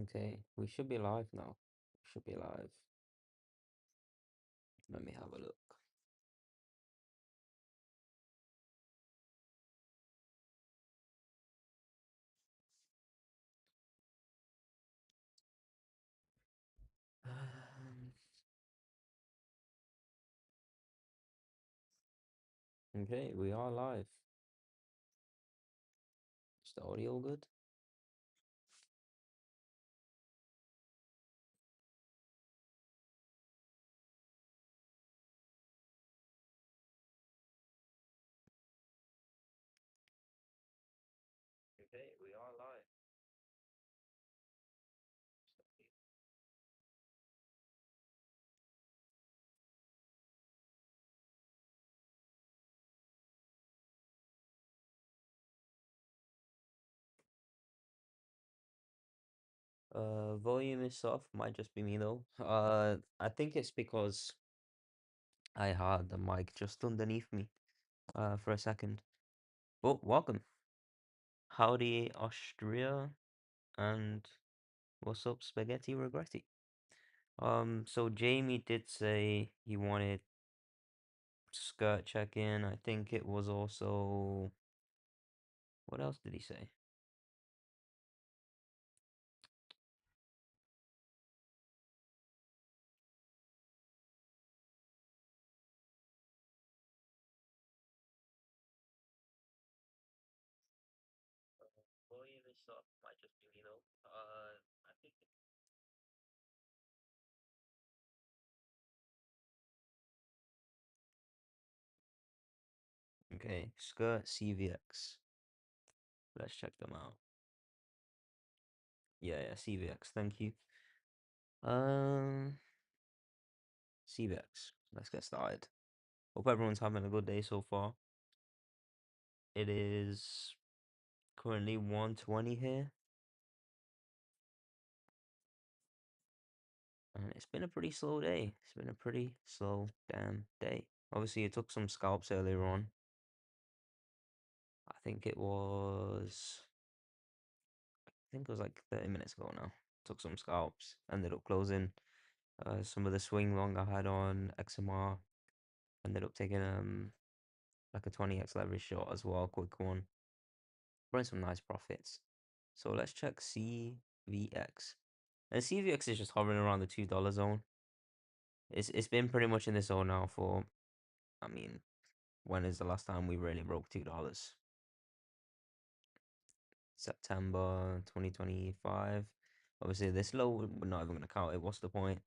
Okay, we should be live now. Should be live. Let me have a look. Um, okay, we are live. Is the audio good? Okay, we are live. Volume is soft. Might just be me though. I think it's because I had the mic just underneath me. For a second. Oh, welcome. Howdy, Austria, and what's up, Spaghetti Regretti? So Jamie did say he wanted skirt check-in. I think it was also what else did he say? Volume is up. Might just be me though. I think. Okay, skirt CVX. Let's check them out. Yeah, CVX. Thank you. Um, CVX. Let's get started. Hope everyone's having a good day so far. It is currently 1:20 here, and it's been a pretty slow day. It's been a pretty slow damn day. Obviously, it took some scalps earlier on. I think it was like 30 minutes ago now. Took some scalps, ended up closing some of the swing long I had on XMR. Ended up taking like a 20x leverage shot as well, quick one. Running some nice profits. So let's check CVX. And CVX is just hovering around the $2 zone. It's been pretty much in this zone now for, I mean, when is the last time we really broke $2? September 2025. Obviously, this low, we're not even going to count it. What's the point?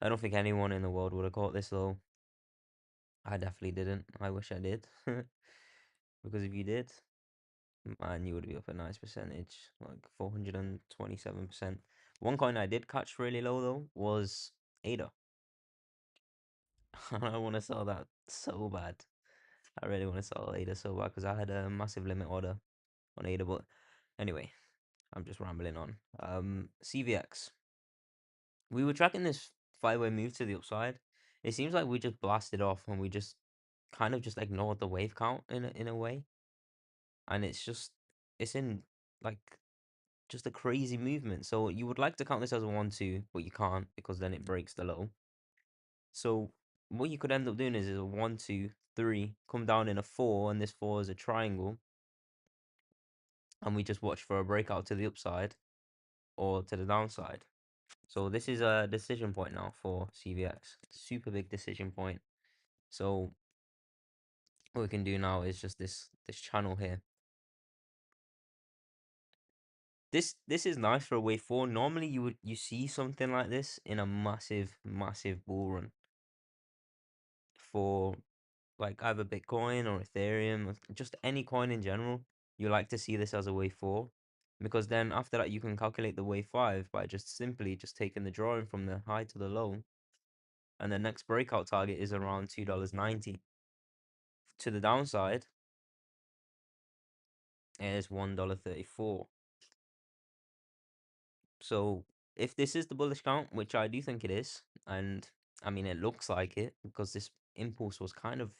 I don't think anyone in the world would have caught this low. I definitely didn't. I wish I did. Because if you did, man, you would be up a nice percentage, like 427%. One coin I did catch really low though was ADA. I want to sell that so bad. I really want to sell ADA so bad because I had a massive limit order on ADA. But anyway, I'm just rambling on. CVX. We were tracking this five-way move to the upside. It seems like we just blasted off and we just kind of just ignored the wave count in a way. And it's in like just a crazy movement. So you would like to count this as a 1-2, but you can't because then it breaks the low. So what you could end up doing is a 1-2-3, come down in a 4, and this 4 is a triangle, and we just watch for a breakout to the upside or to the downside. So this is a decision point now for CVX. Super big decision point. So what we can do now is just this channel here. This is nice for a wave 4. Normally you see something like this in a massive bull run for like either Bitcoin or Ethereum or just any coin in general. You like to see this as a wave 4 because then after that you can calculate the wave 5 by just simply just taking the drawing from the high to the low, and the next breakout target is around $2.90. To the downside is $1.34. So if this is the bullish count, which I do think it is, and I mean it looks like it because this impulse was kind of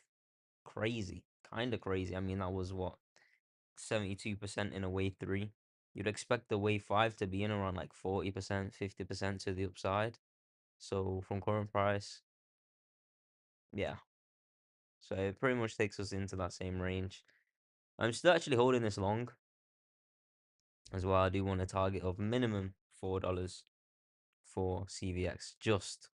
crazy, kind of crazy. I mean that was what 72% in a wave 3. you'd expect the wave 5 to be in around like 40%, 50% to the upside. So from current price, yeah. So it pretty much takes us into that same range. I'm still actually holding this long as well. I do want a target of minimum $4 for CVX just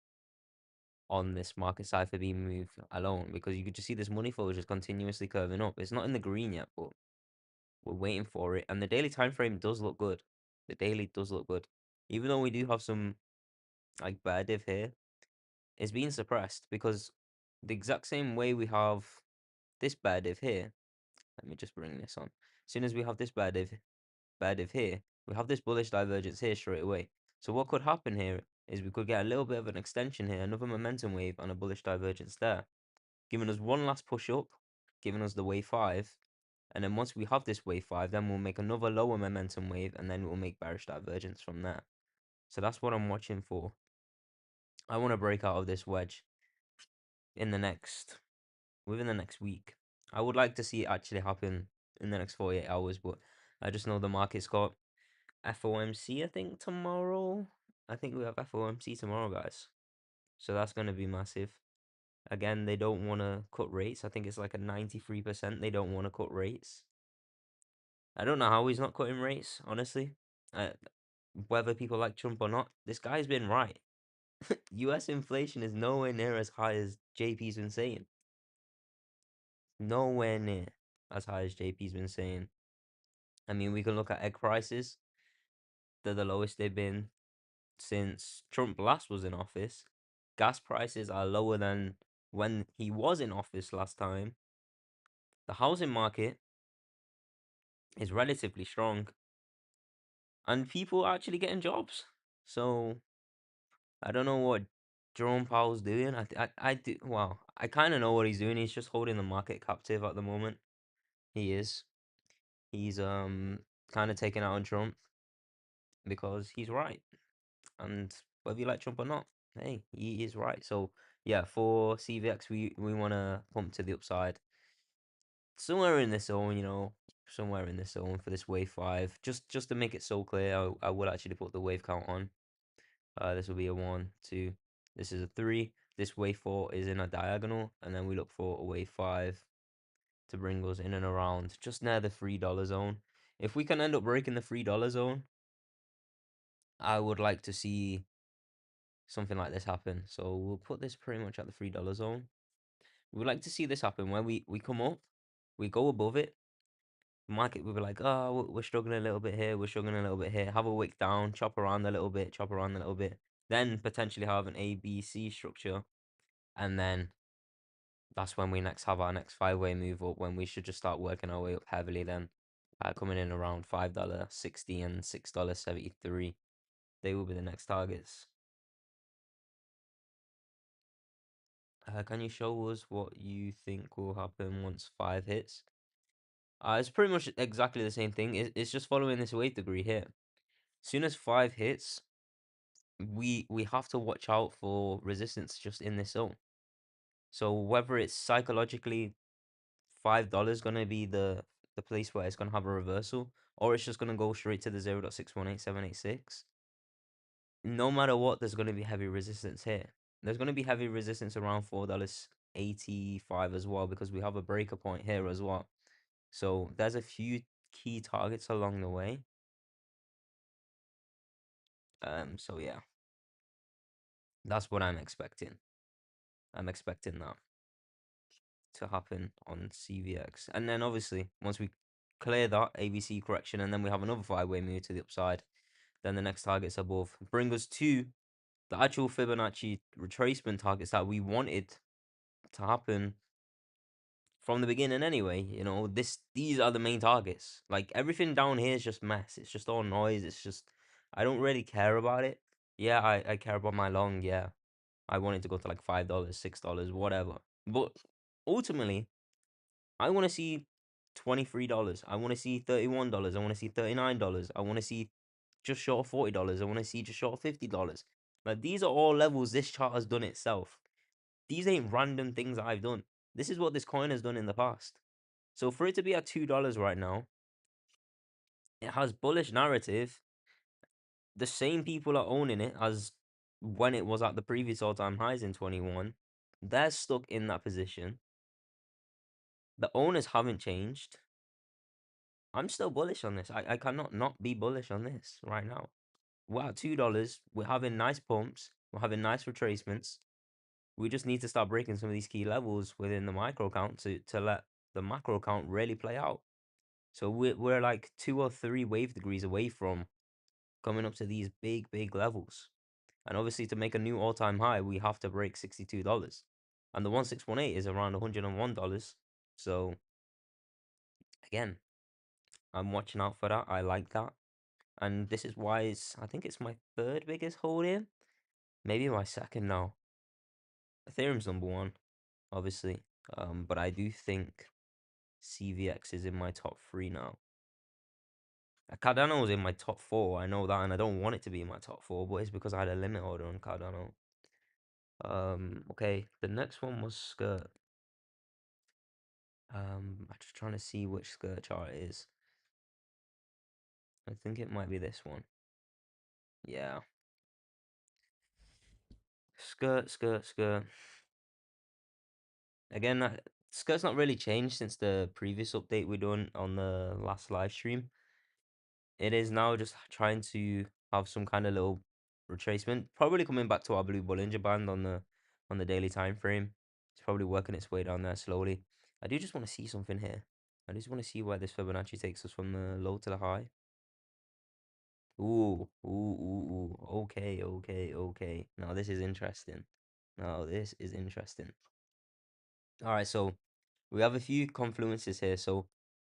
on this market cipher beam move alone, because you could just see this money flow is just continuously curving up. It's not in the green yet, but we're waiting for it. And the daily time frame does look good. The daily does look good. Even though we do have some like bear div here, it's being suppressed because the exact same way we have this bear div here. Let me just bring this on. As soon as we have this bear div here, we have this bullish divergence here straight away. So what could happen here is we could get a little bit of an extension here, another momentum wave and a bullish divergence there, giving us one last push up, giving us the wave 5. And then once we have this wave 5, then we'll make another lower momentum wave, and then we'll make bearish divergence from there. So that's what I'm watching for. I want to break out of this wedge in the next, within the next week. I would like to see it actually happen in the next 48 hours, but I just know the market's got FOMC, I think, tomorrow. I think we have FOMC tomorrow, guys. So that's going to be massive. Again, they don't want to cut rates. I think it's like a 93% they don't want to cut rates. I don't know how he's not cutting rates, honestly. Uh, whether people like Trump or not, this guy's been right. US inflation is nowhere near as high as JP's been saying. Nowhere near as high as JP's been saying. I mean, we can look at egg prices. They're the lowest they've been since Trump last was in office. Gas prices are lower than when he was in office last time. The housing market is relatively strong, and people are actually getting jobs. So I don't know what Jerome Powell's doing. I do. Well, I kind of know what he's doing. He's just holding the market captive at the moment. He is. He's kind of taking out on Trump because he's right, and whether you like Trump or not, hey, he is right. So yeah, for CVX, we want to pump to the upside, somewhere in this zone, somewhere in this zone for this wave 5. Just to make it so clear, I will actually put the wave count on. This will be a 1, 2. This is a 3. This wave 4 is in a diagonal, and then we look for a wave 5 to bring us in and around just near the $3 zone. If we can end up breaking the $3 zone, I would like to see something like this happen. So we'll put this pretty much at the $3 zone. We would like to see this happen when we come up, we go above it. Market, we'll be like, oh, we're struggling a little bit here, we're struggling a little bit here. Have a wick down, chop around a little bit, chop around a little bit. Then potentially have an A, B, C structure. And then that's when we next have our next 5-way move up, when we should just start working our way up heavily then. Coming in around $5.60 and $6.73. They will be the next targets. Can you show us what you think will happen once 5 hits? It's pretty much exactly the same thing. It's just following this wave degree here. As soon as 5 hits, we have to watch out for resistance just in this zone. So whether it's psychologically $5 gonna be the place where it's gonna have a reversal, or it's just gonna go straight to the 0.618786. No matter what, there's gonna be heavy resistance here. There's gonna be heavy resistance around $4.85 as well, because we have a breaker point here as well. So there's a few key targets along the way. So yeah, that's what I'm expecting. I'm expecting that to happen on CVX. And then obviously, once we clear that ABC correction, and then we have another 5-way move to the upside, then the next targets above bring us to the actual Fibonacci retracement targets that we wanted to happen from the beginning anyway. These are the main targets. Like, everything down here is just mess. It's just all noise. It's just, I don't really care about it. Yeah, I care about my long, yeah. I want it to go to like $5, $6, whatever. But ultimately, I want to see $23. I want to see $31. I want to see $39. I want to see just short of $40. I want to see just short of $50. Like, these are all levels this chart has done itself. These ain't random things that I've done. This is what this coin has done in the past. So for it to be at $2 right now, it has bullish narrative. The same people are owning it as when it was at the previous all-time highs in 21. They're stuck in that position. The owners haven't changed. I'm still bullish on this. I cannot not be bullish on this right now. We're at $2. We're having nice pumps. We're having nice retracements. We just need to start breaking some of these key levels within the micro count to let the macro count really play out. So we're like 2 or 3 wave degrees away from coming up to these big levels. And obviously to make a new all-time high, we have to break $62. And the 1618 is around $101. So again, I'm watching out for that. I like that. And this is why I think it's my third biggest hold in. Maybe my second now. Ethereum's number one, obviously. But I do think CVX is in my top 3 now. Cardano was in my top 4. I know that, and I don't want it to be in my top 4, but it's because I had a limit order on Cardano. Okay, the next one was Skirt. I'm just trying to see which Skirt chart it is. I think it might be this one. Yeah. Skirt. Again, Skirt's not really changed since the previous update we done on the last live stream. It is now just trying to have some kind of little retracement. Probably coming back to our blue Bollinger Band on the daily time frame. It's probably working its way down there slowly. I do just want to see something here. I just want to see where this Fibonacci takes us from the low to the high. Ooh. Okay. Now this is interesting. All right, so we have a few confluences here. So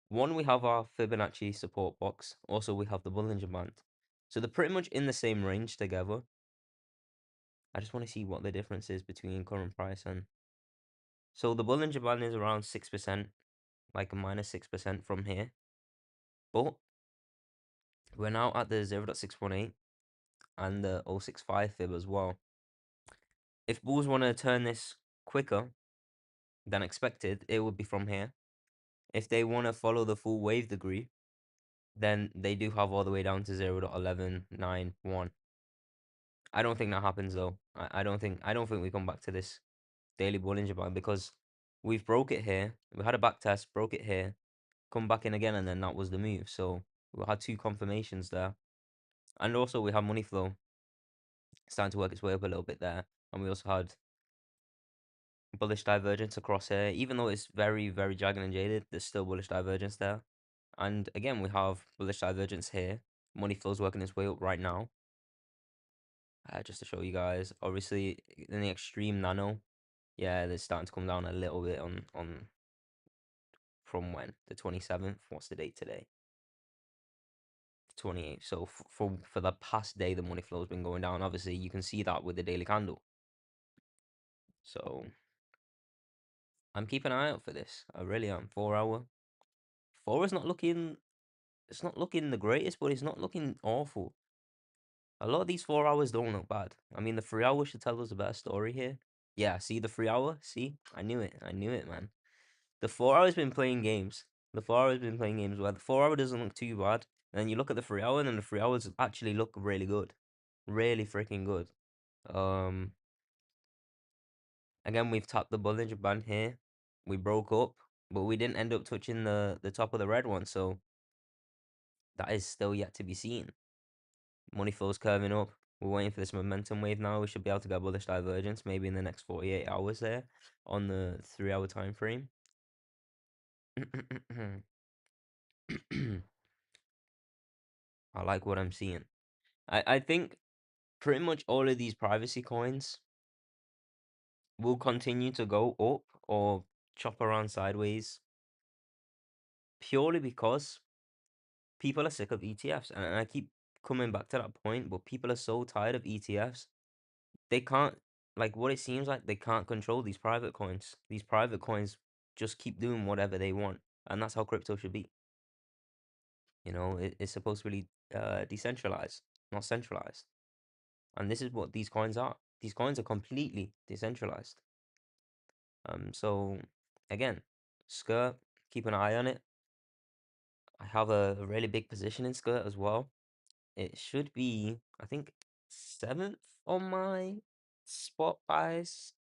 one, we have our Fibonacci support box. Also, we have the Bollinger Band. So they're pretty much in the same range together. I just want to see what the difference is between current price and... So the Bollinger Band is around 6%, like a -6% from here. But we're now at the 0.618 and the 0.65 fib as well. If bulls want to turn this quicker than expected, it would be from here. If they want to follow the full wave degree, then they do have all the way down to 0.1191. I don't think that happens though. I don't think we come back to this daily Bollinger Band because we've broke it here. We had a back test, broke it here, come back in again, and then that was the move. So we had 2 confirmations there. And also we have money flow starting to work its way up a little bit there. And we also had bullish divergence across here. Even though it's very jagged and jaded, there's still bullish divergence there. And again, we have bullish divergence here. Money flow's working its way up right now. Just to show you guys, obviously in the extreme nano, yeah, they're starting to come down a little bit on from when the 27th. What's the date today? 28th. So for the past day, the money flow has been going down. Obviously, you can see that with the daily candle. So I'm keeping an eye out for this. I really am. 4 hour. 4 is not looking. It's not looking the greatest, but it's not looking awful. A lot of these 4 hours don't look bad. I mean, the 3 hour should tell us a better story here. Yeah, see the 3 hour? See? I knew it, man. The 4 hour's been playing games. The 4 hour's been playing games where the 4 hour doesn't look too bad. And then you look at the 3 hour, and then the 3 hours actually look really good. Really freaking good. Um, Again, we've tapped the Bollinger Band here. We broke up, but we didn't end up touching the top of the red one, so that is still yet to be seen. Money flow's curving up. We're waiting for this momentum wave now. We should be able to get bullish divergence maybe in the next 48 hours there on the 3 hour time frame. I like what I'm seeing. I think pretty much all of these privacy coins will continue to go up or chop around sideways purely because people are sick of ETFs. And I keep coming back to that point, but people are so tired of ETFs. They can't, like, what it seems like, they can't control these private coins. These private coins just keep doing whatever they want. And that's how crypto should be. You know, it's supposed to be decentralized, not centralized. And this is what these coins are. These coins are completely decentralized. So again, Skirt, keep an eye on it. I have a really big position in skirt as well. It should be, I think, seventh on my spot buys.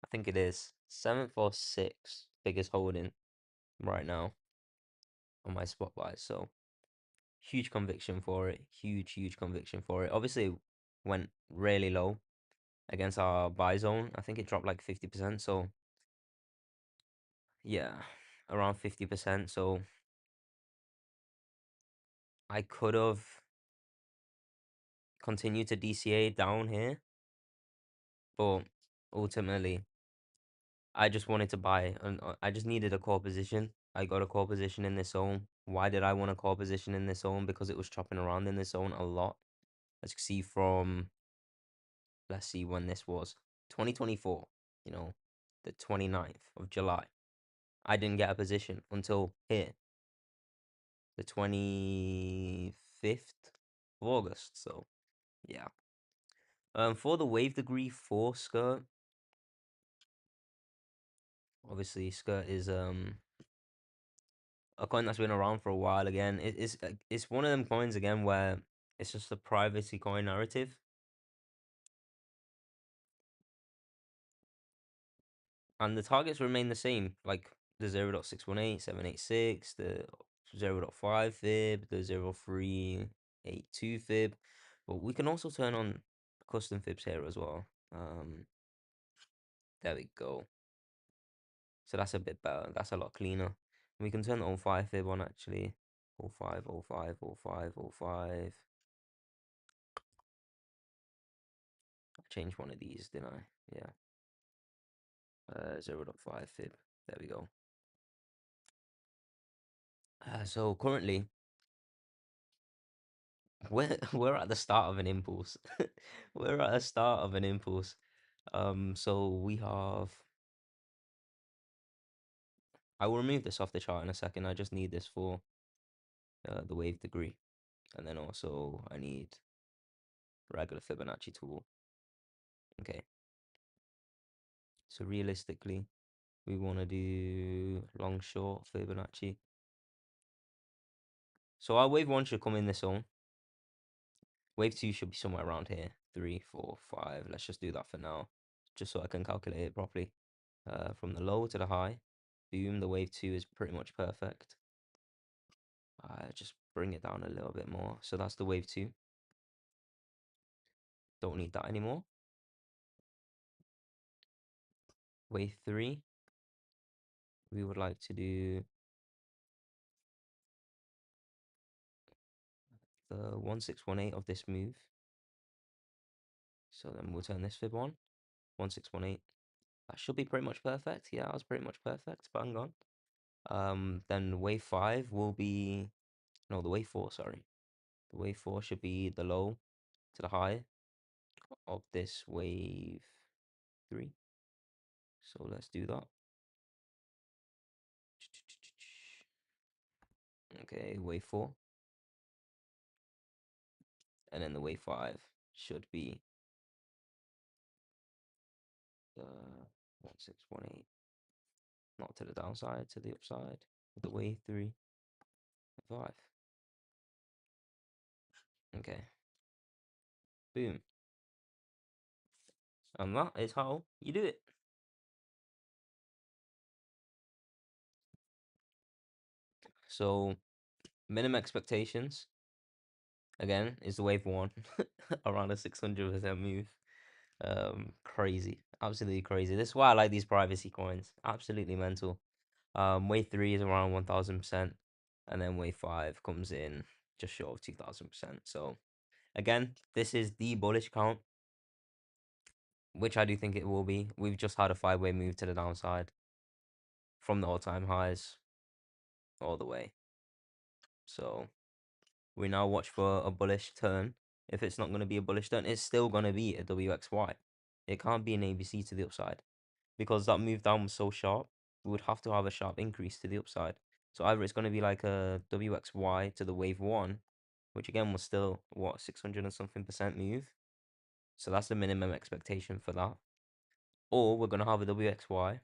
I think it is seventh or sixth biggest holding right now on my spot buys. So huge conviction for it. Huge conviction for it. Obviously, it went really low against our buy zone. I think it dropped like 50%. So yeah, around 50%. So I could have continued to DCA down here, but ultimately I just wanted to buy, and I just needed a core position. I got a core position in this zone. Why did I want a core position in this zone? Because it was chopping around in this zone a lot. As you can see from, let's see when this was, 2024, you know, the 29th of July. I didn't get a position until here, the 25th of August. So, yeah. For the wave degree 4 skirt, obviously skirt is a coin that's been around for a while again. It's one of them coins again where it's just a privacy coin narrative. And the targets remain the same, like the 0.618, 786, the 0.5 fib, the 0.382 fib. But we can also turn on custom fibs here as well. There we go. So that's a bit better. That's a lot cleaner. We can turn the 0.5 fib on actually. 0.5, 0.5, 0.5, 0.5. I changed one of these, didn't I? Yeah. 0.5 fib. There we go. So currently, we're at the start of an impulse. We're at the start of an impulse. So we have. I will remove this off the chart in a second. I just need this for the wave degree, and then also I need regular Fibonacci tool. Okay. So realistically, we want to do long short Fibonacci. So our wave one should come in this zone. Wave two should be somewhere around here. 3, 4, 5. Let's just do that for now, just so I can calculate it properly. From the low to the high, boom, the wave two is pretty much perfect. Just bring it down a little bit more. So that's the wave two. Don't need that anymore. Wave three, we would like to do the 1618 of this move. So then we'll turn this fib on. 1618. That should be pretty much perfect. Yeah, that was pretty much perfect. Bang on. Then wave five will be, no, the wave four, sorry. The wave four should be the low to the high of this wave three. So let's do that. Okay, wave four. And then the wave five should be the 1618. Not to the downside, to the upside. The wave three, five. Okay. Boom. And that is how you do it. So minimum expectations again is the wave one around a 600% move. Crazy, absolutely crazy. This is why I like these privacy coins. Absolutely mental. Wave three is around 1000%, and then wave five comes in just short of 2000%. So again, this is the bullish count, which I do think it will be. We've just had a 5-way move to the downside from the all-time highs all the way. So we now watch for a bullish turn. If it's not going to be a bullish turn, it's still going to be a WXY. It can't be an ABC to the upside because that move down was so sharp. We would have to have a sharp increase to the upside. So either it's going to be like a WXY to the wave one, which again was still what 600 and something percent move. So that's the minimum expectation for that. Or we're gonna have a WXY.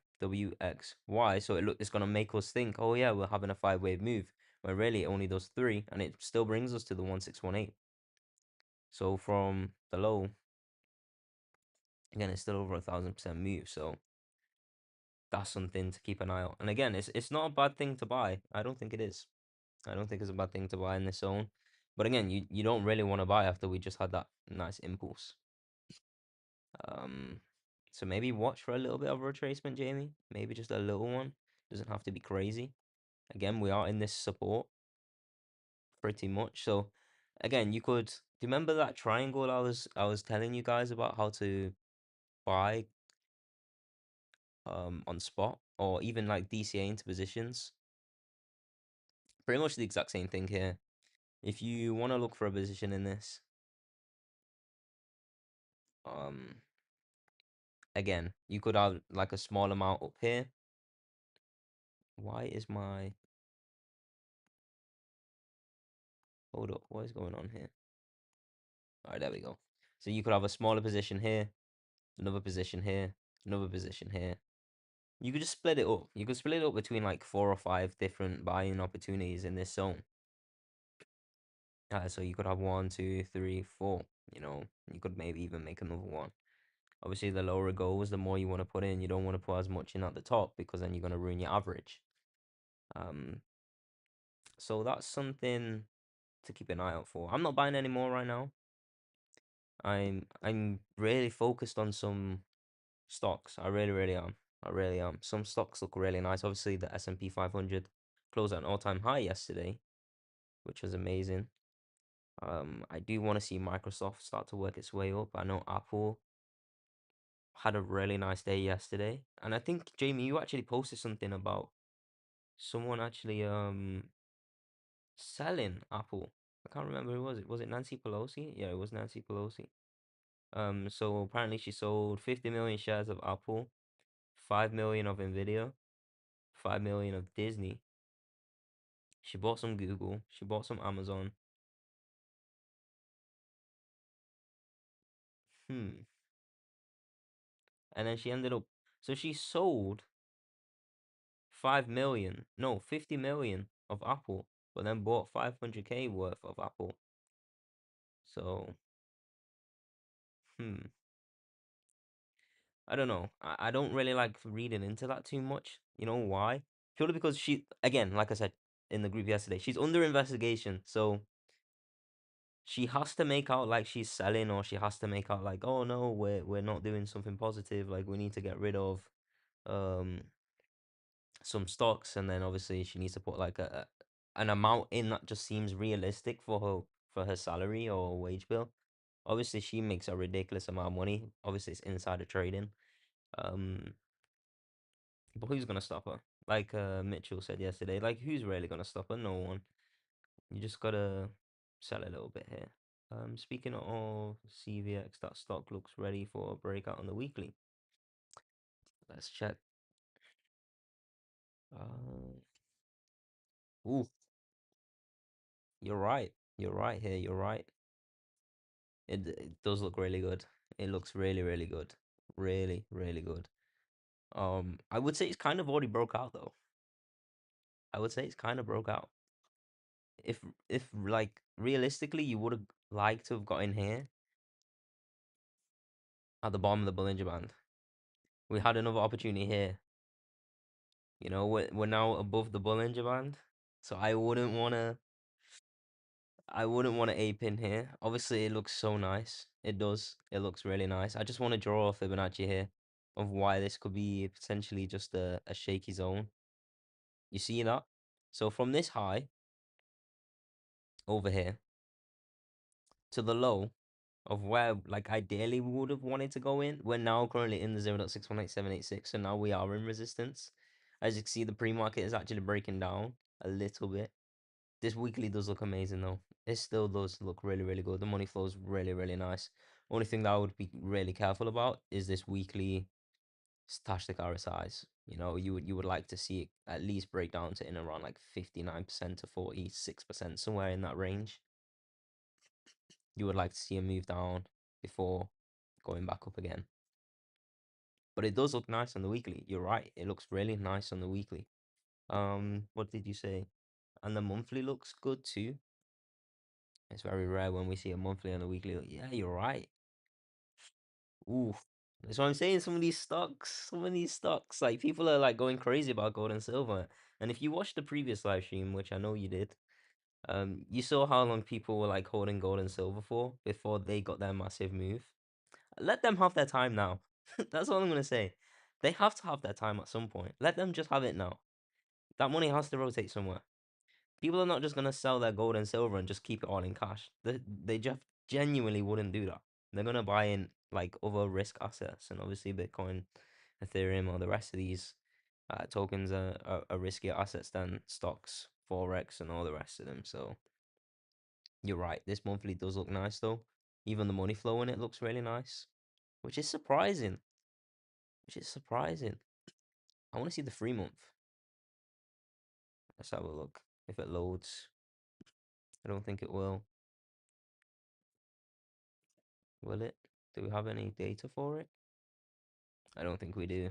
So it's gonna make us think, oh yeah, we're having a 5-wave move, where really it only does 3, and it still brings us to the 1618. So from the low, again, it's still over 1,000% move. So that's something to keep an eye on. And again, it's not a bad thing to buy. I don't think it is. I don't think it's a bad thing to buy in this zone. But again, you don't really want to buy after we just had that nice impulse. Um, so maybe watch for a little bit of a retracement, Jamie. Maybe just a little one. Doesn't have to be crazy. Again, we are in this support pretty much. So again, you could, do you remember that triangle I was telling you guys about how to buy on spot, or even like DCA into positions? Pretty much the exact same thing here. If you want to look for a position in this, um again, you could have like a small amount up here. Why is my, hold up, what is going on here? All right, there we go. So you could have a smaller position here, another position here, another position here. You could just split it up. You could split it up between like 4 or 5 different buying opportunities in this zone. So you could have 1, 2, 3, 4. You could maybe even make another one. Obviously, the lower it goes, the more you want to put in. You don't want to put as much in at the top because then you're going to ruin your average. Um, so that's something to keep an eye out for. I'm not buying any more right now. I'm really focused on some stocks. I really, really am. I really am. Some stocks look really nice. Obviously, the S&P 500 closed at an all-time high yesterday, which was amazing. I do want to see Microsoft start to work its way up. I know Apple had a really nice day yesterday, and I think Jamie, you actually posted something about someone actually selling Apple. I can't remember who was it. Was it Nancy Pelosi? Yeah, it was Nancy Pelosi. So apparently she sold 50 million shares of Apple, 5 million of Nvidia, 5 million of Disney. She bought some Google. She bought some Amazon. Hmm. And then she ended up. So she sold 5 million, no, 50 million of Apple, but then bought 500K worth of Apple. So, hmm. I don't know. I don't really like reading into that too much. You know why? Purely because she, again, like I said in the group yesterday, she's under investigation. So she has to make out like she's selling, or she has to make out like, oh no, we're not doing something positive. Like we need to get rid of um some stocks, and then obviously she needs to put like an amount in that just seems realistic for her salary or wage bill. Obviously, she makes a ridiculous amount of money. Obviously, it's insider trading. Um, but who's gonna stop her? Like Mitchell said yesterday, like who's really gonna stop her? No one. You just gotta sell a little bit here. Speaking of CVX, that stock looks ready for a breakout on the weekly. Let's check. Uh, ooh, you're right. You're right here. You're right. It does look really good. It looks really, really good. Really, really good. I would say it's kind of already broke out though. I would say it's kind of broke out. If like realistically you would have liked to have got in here at the bottom of the Bollinger Band. We had another opportunity here. We're now above the Bollinger Band. So I wouldn't want to ape in here. Obviously it looks so nice. It does. It looks really nice. I just want to draw a Fibonacci here of why this could be potentially just a shaky zone. You see that? So from this high over here to the low of where, like, ideally we would have wanted to go in, we're now currently in the 0.618786. So now we are in resistance. As you can see, the pre-market is actually breaking down a little bit. This weekly does look amazing though. It still does look really, really good. The money flow is really, really nice. Only thing that I would be really careful about is this weekly stochastic RSIs. You would like to see it at least break down to in around like 59% to 46%, somewhere in that range. You would like to see a move down before going back up again. But it does look nice on the weekly. You're right. It looks really nice on the weekly. What did you say? and the monthly looks good too. It's very rare when we see a monthly and a weekly. Yeah, you're right. Ooh, that's what I'm saying. Some of these stocks, like people are like going crazy about gold and silver. And if you watched the previous live stream, which I know you did, you saw how long people were like holding gold and silver for before they got their massive move. Let them have their time now. That's all I'm gonna say. They have to have their time at some point. Let them just have it now. That money has to rotate somewhere. People are not just gonna sell their gold and silver and just keep it all in cash. They just genuinely wouldn't do that. They're gonna buy in like other risk assets, and obviously Bitcoin, Ethereum, or the rest of these tokens are riskier assets than stocks, forex, and all the rest of them. So you're right. This monthly does look nice though. Even the money flow in it looks really nice, which is surprising. Which is surprising. I want to see the 3 month. Let's have a look if it loads. I don't think it will. Will it? Do we have any data for it? I don't think we do.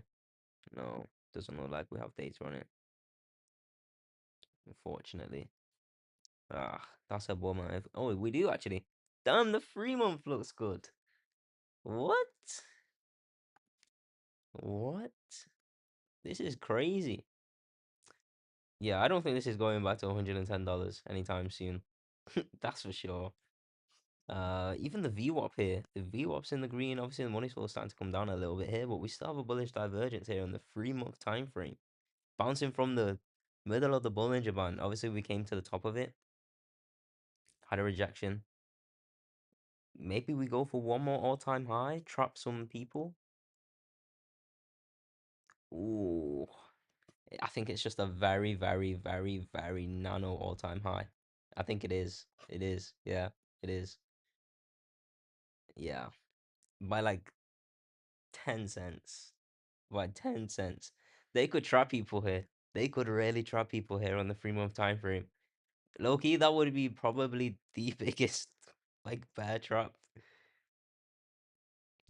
No, doesn't look like we have data on it, unfortunately. Ah, that's a bummer. Oh, we do actually. Damn, the 3 month looks good. What? What? This is crazy. Yeah, I don't think this is going back to $110 anytime soon. That's for sure. Even the VWAP here, the VWAP's in the green. Obviously, the money flow is starting to come down a little bit here, but we still have a bullish divergence here on the 3 month time frame, bouncing from the middle of the Bollinger Band. Obviously, we came to the top of it, had a rejection. Maybe we go for one more all-time high, trap some people. Ooh, I think it's just a very, very, very, very nano all-time high. I think it is. It is. Yeah, it is. Yeah, by like 10 cents. By 10 cents. They could trap people here. They could really trap people here on the 3 month time frame. Low key, that would be probably the biggest like bear trap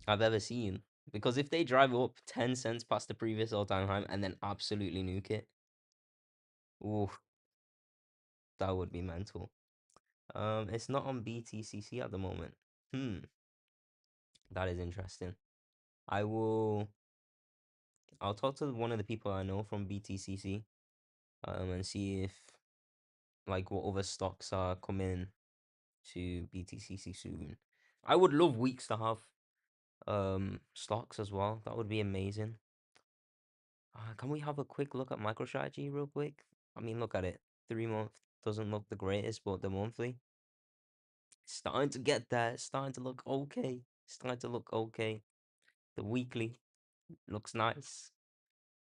I've ever seen. Because if they drive up 10 cents past the previous all time high and then absolutely nuke it, ooh, that would be mental. It's not on BTCC at the moment. Hmm, that is interesting. I will. I'll talk to one of the people I know from BTCC, and see if like what other stocks are coming to BTCC soon. I would love weeks to have stocks as well. That would be amazing. Can we have a quick look at MicroStrategy real quick? I mean, look at it. 3 month doesn't look the greatest, but the monthly starting to get there. It's starting to look okay. Starting to look okay. The weekly looks nice.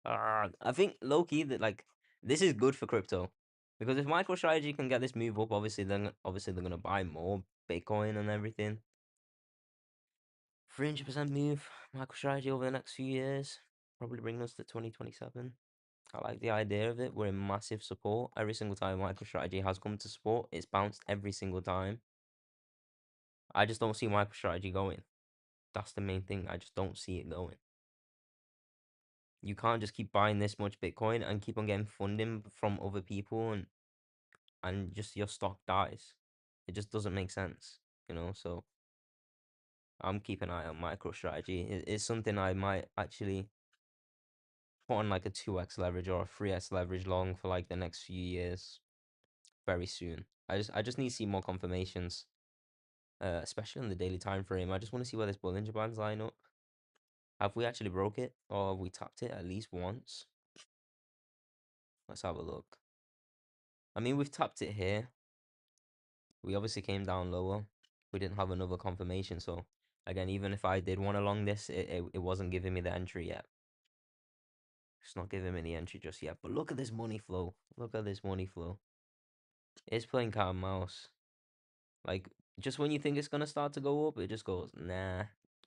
I think low key that like this is good for crypto because if MicroStrategy can get this move up, obviously they're gonna buy more Bitcoin and everything. 300% move MicroStrategy over the next few years, probably bring us to 2027. I like the idea of it. We're in massive support. Every single time MicroStrategy has come to support, it's bounced every single time. I just don't see MicroStrategy going. That's the main thing. I just don't see it going. You can't just keep buying this much Bitcoin and keep on getting funding from other people and just your stock dies. It just doesn't make sense, So I'm keeping an eye on MicroStrategy. It's something I might actually put on like a 2x leverage or a 3x leverage long for like the next few years very soon. I just need to see more confirmations, especially on the daily time frame. I just want to see where this Bollinger Bands line up. Have we actually broke it or have we tapped it at least once? Let's have a look. I mean, we've tapped it here. We obviously came down lower. We didn't have another confirmation. So again, even if I did one along this, it wasn't giving me the entry yet. It's not giving me the entry just yet. But look at this money flow. Look at this money flow. It's playing cat and mouse. Like, just when you think it's gonna start to go up, it just goes, nah.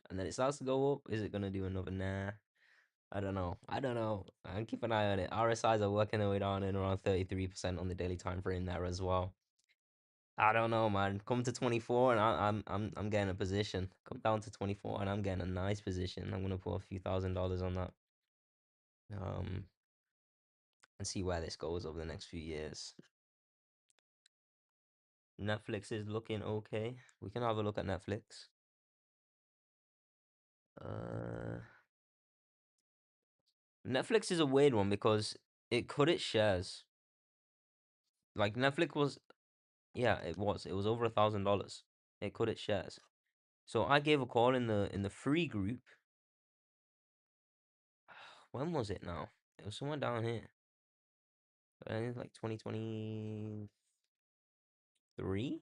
And then it starts to go up. Is it gonna do another nah? I don't know. I don't know. And keep an eye on it. RSIs are working their way down in around 33% on the daily time frame there as well. I don't know, man. Come to 24 and I'm getting a position. Come down to 24 and I'm getting a nice position. I'm gonna put a few $1,000s on that. Um and see where this goes over the next few years. Netflix is looking okay. We can have a look at Netflix. Uh, Netflix is a weird one because it cut its shares. Like Netflix was, yeah, it was. It was over $1,000. It cut its shares. So I gave a call in the free group. When was it now? It was somewhere down here. I think it's like 2023.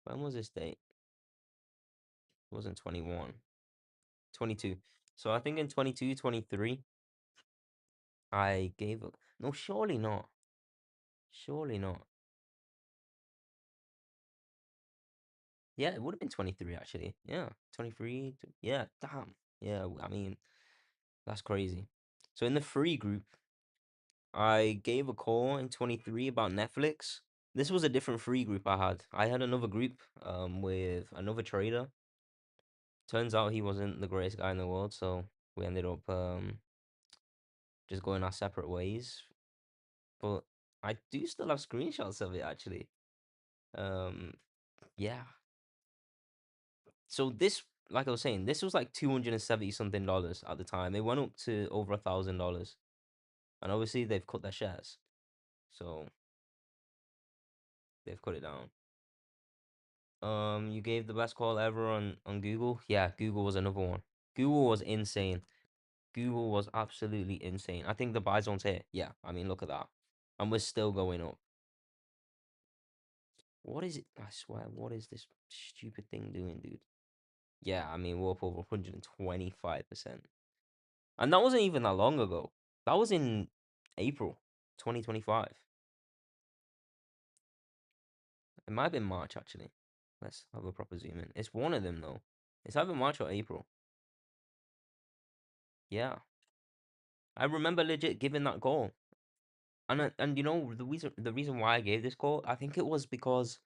When was this date? It wasn't 21. 22. So I think in 22, 23, I gave a no, surely not. Surely not. Yeah, it would have been 23 actually. Yeah, 23. Yeah, damn. Yeah, I mean, that's crazy. So in the free group, I gave a call in 23 about Netflix. This was a different free group I had. I had another group with another trader. Turns out he wasn't the greatest guy in the world, so we ended up just going our separate ways. But I do still have screenshots of it actually. Um yeah. So this, like I was saying, this was like 270 something dollars at the time. It went up to over $1,000. And obviously they've cut their shares. So they've cut it down. You gave the best call ever on Google. Yeah, Google was another one. Google was insane. Google was absolutely insane. I think the buy zone's here. Yeah, I mean look at that. And we're still going up. What is it? I swear, what is this stupid thing doing, dude? Yeah, I mean we're up over 125%. And that wasn't even that long ago. That was in April 2025. It might have been March actually. Let's have a proper zoom in. It's one of them though. It's either March or April. Yeah. I remember legit giving that goal. And you know the reason why I gave this call, I think it was because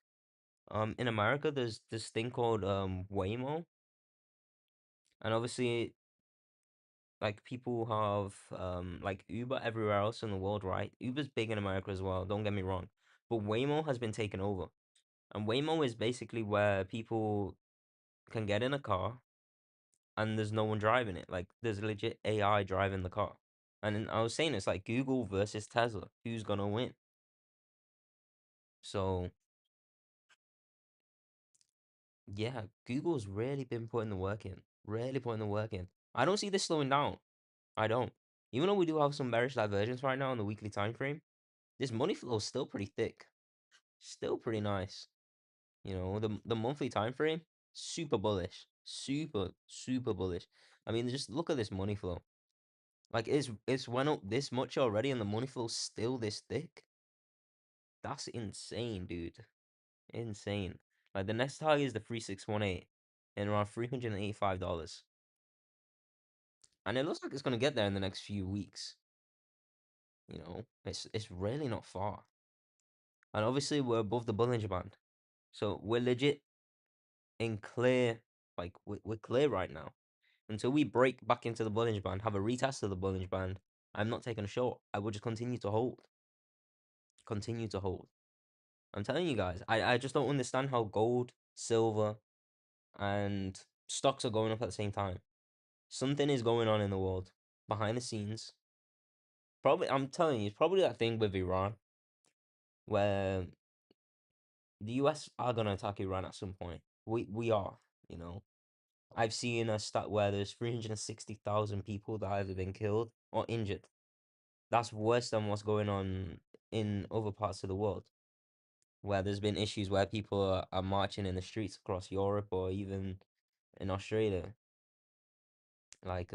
in America there's this thing called Waymo, and obviously like people have like Uber everywhere else in the world, right? Uber's big in America as well, don't get me wrong. But Waymo has been taken over. And Waymo is basically where people can get in a car and there's no one driving it. Like there's legit AI driving the car. And I was saying it's like Google versus Tesla. Who's gonna win? So yeah, Google's really been putting the work in. Really putting the work in. I don't see this slowing down. I don't. Even though we do have some bearish divergence right now on the weekly time frame, this money flow is still pretty thick. Still pretty nice. You know, the monthly time frame, super bullish. Super bullish. I mean, just look at this money flow. Like it's went up this much already and the money flow's still this thick. That's insane, dude. Insane. Like the next target is the 3618 and around $385. And it looks like it's gonna get there in the next few weeks. You know, it's really not far. And obviously we're above the Bollinger Band. So we're legit in clear, like we're clear right now. Until we break back into the Bollinger Band, have a retest of the Bollinger Band, I'm not taking a short. I will just continue to hold. Continue to hold. I'm telling you guys, I just don't understand how gold, silver, and stocks are going up at the same time. Something is going on in the world behind the scenes. Probably, I'm telling you, it's probably that thing with Iran where the US are gonna attack Iran at some point. We are, you know. I've seen a stat where there's 360,000 people that have been killed or injured. That's worse than what's going on in other parts of the world, where there's been issues where people are marching in the streets across Europe or even in Australia. Like,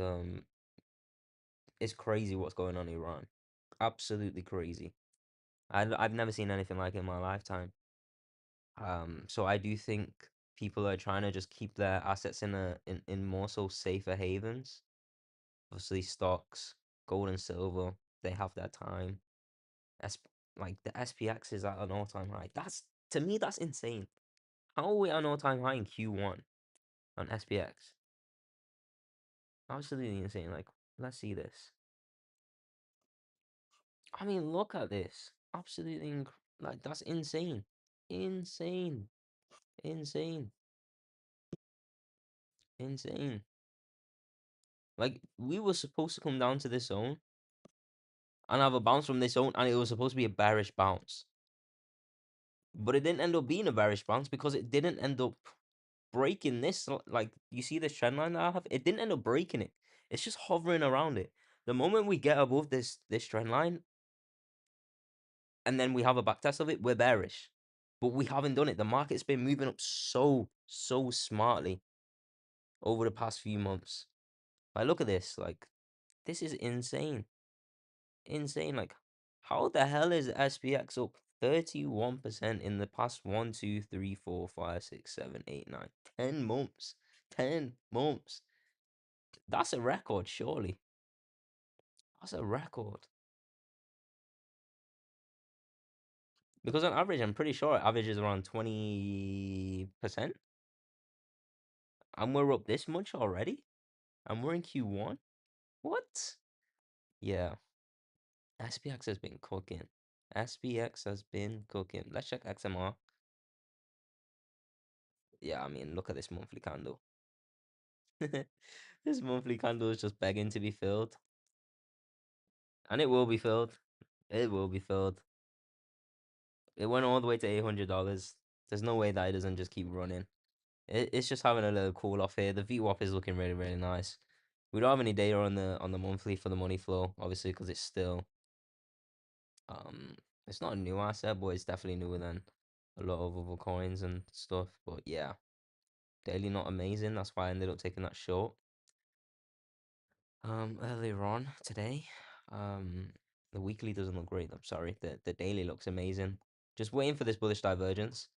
it's crazy what's going on in Iran. Absolutely crazy. I've never seen anything like it in my lifetime. So I do think people are trying to just keep their assets in more so safer havens. Obviously, stocks, gold and silver, they have their time. S like the SPX is at an all-time high. That's to me, that's insane. How are we at an all-time high in Q1 on SPX? Absolutely insane. Like, let's see this. I mean, look at this. Absolutely, like that's insane, insane, insane, insane. Like we were supposed to come down to this zone and have a bounce from this zone, and it was supposed to be a bearish bounce, but it didn't end up being a bearish bounce because it didn't end up breaking this. Like you see this trend line that I have, it didn't end up breaking it. It's just hovering around it. The moment we get above this trend line, and then we have a back test of it, we're bearish. But we haven't done it. The market's been moving up so smartly over the past few months. Like, look at this. Like, this is insane. Insane. Like, how the hell is SPX up 31% in the past 1, 2, 3, 4, 5, 6, 7, 8, 9, 10 months? 10 months. That's a record, surely. That's a record. Because on average, I'm pretty sure it averages around 20%. And we're up this much already? And we're in Q1? What? Yeah. SPX has been cooking. SPX has been cooking. Let's check XMR. Yeah, I mean, look at this monthly candle. This monthly candle is just begging to be filled. And it will be filled. It will be filled. It went all the way to $800. There's no way that it doesn't just keep running. It's just having a little cool off here. The VWAP is looking really nice. We don't have any data on the monthly for the money flow, obviously, because it's still um it's not a new asset, but it's definitely newer than a lot of other coins and stuff. But yeah, daily not amazing. That's why I ended up taking that short. Earlier on today, um, the weekly doesn't look great. I'm sorry. The daily looks amazing. Just waiting for this bullish divergence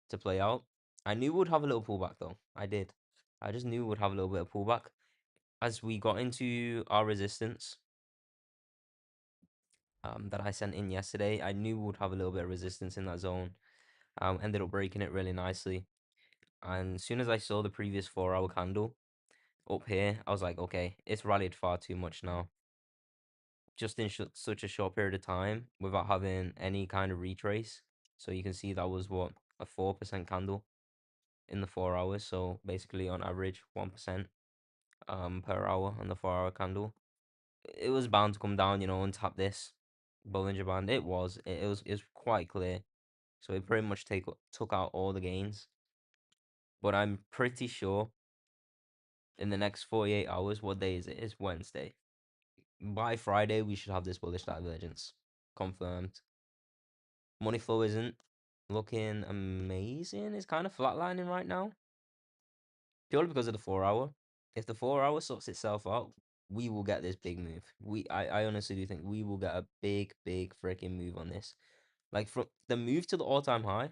to play out. I knew we'd have a little pullback though. I did. I just knew we'd have a little bit of pullback as we got into our resistance. That I sent in yesterday. I knew we'd have a little bit of resistance in that zone. Ended up breaking it really nicely. And as soon as I saw the previous 4 hour candle up here, I was like, okay, it's rallied far too much now. Just in such a short period of time without having any kind of retrace. So you can see that was what, a 4% candle in the 4 hours. So basically on average 1% per hour on the 4 hour candle. It was bound to come down, and tap this Bollinger Band. It was quite clear. So it pretty much took out all the gains. But I'm pretty sure in the next 48 hours, what day is it? It's Wednesday. By Friday, we should have this bullish divergence confirmed. Money flow isn't looking amazing. It's kind of flatlining right now, purely because of the 4 hour. If the 4 hour sorts itself out, we will get this big move. I honestly do think we will get a big freaking move on this. Like from the move to the all-time high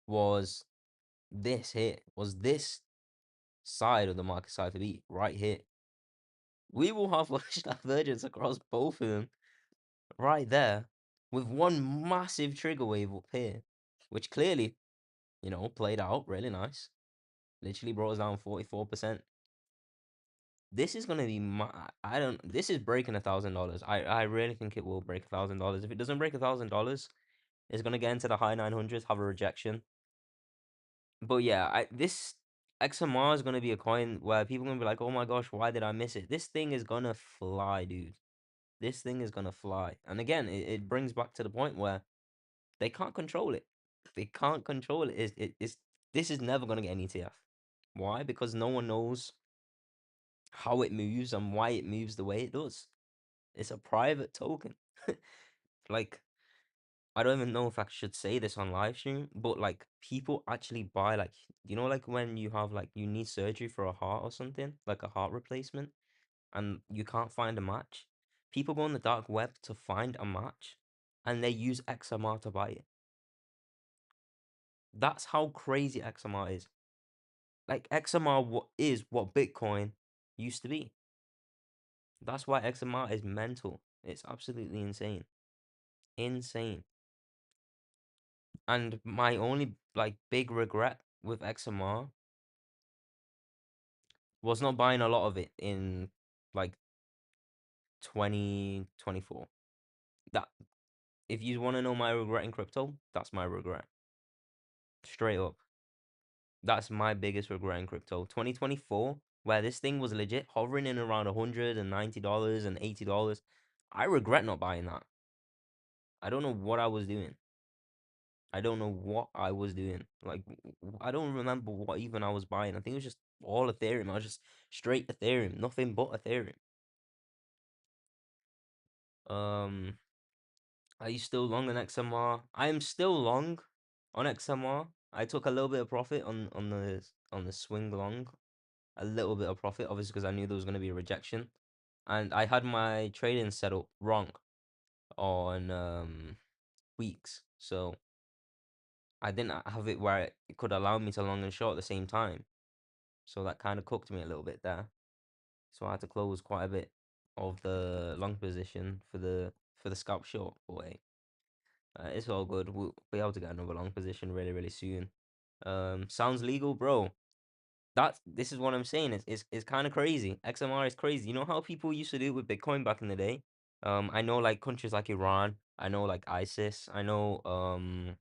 was this side of the market side to be right here. We will have bullish divergence across both of them right there with one massive trigger wave up here, which clearly, played out really nice. Literally brought us down 44%. This is gonna be I don't. This is breaking $1,000. I really think it will break $1,000. If it doesn't break $1,000, it's gonna get into the high 900s, have a rejection. But yeah, this XMR is gonna be a coin where people are gonna be like, oh my gosh, why did I miss it? This thing is gonna fly, dude. This thing is gonna fly. And again, it brings back to the point where they can't control it. They can't control it. This is never gonna get an ETF. Why? Because no one knows how it moves and why it moves the way it does. It's a private token. Like, I don't even know if I should say this on live stream, but like people actually buy like like when you have like you need surgery for a heart or something, like a heart replacement, and you can't find a match. People go on the dark web to find a match and they use XMR to buy it. That's how crazy XMR is. Like XMR is what Bitcoin used to be. That's why XMR is mental. It's absolutely insane. Insane. And my only like big regret with XMR was not buying a lot of it in like 2024. That if you want to know my regret in crypto, that's my regret. Straight up. That's my biggest regret in crypto. 2024, where this thing was legit hovering in around $190 and $80. I regret not buying that. I don't know what I was doing. I don't know what I was doing. Like, I don't remember what even I was buying. I think it was just all Ethereum. I was just straight Ethereum, nothing but Ethereum. Um, are you still long on XMR? I am still long on XMR. I took a little bit of profit on the swing long, a little bit of profit, obviously because I knew there was going to be a rejection, and I had my trading set up wrong on weeks, so I didn't have it where it could allow me to long and short at the same time. So that kind of cooked me a little bit there. So I had to close quite a bit of the long position for the scalp short. But hey, it's all good. We'll be able to get another long position really, really soon. Sounds legal, bro. This is what I'm saying. It's kind of crazy. XMR is crazy. You know how people used to do it with Bitcoin back in the day? I know like countries like Iran. I know like ISIS. I know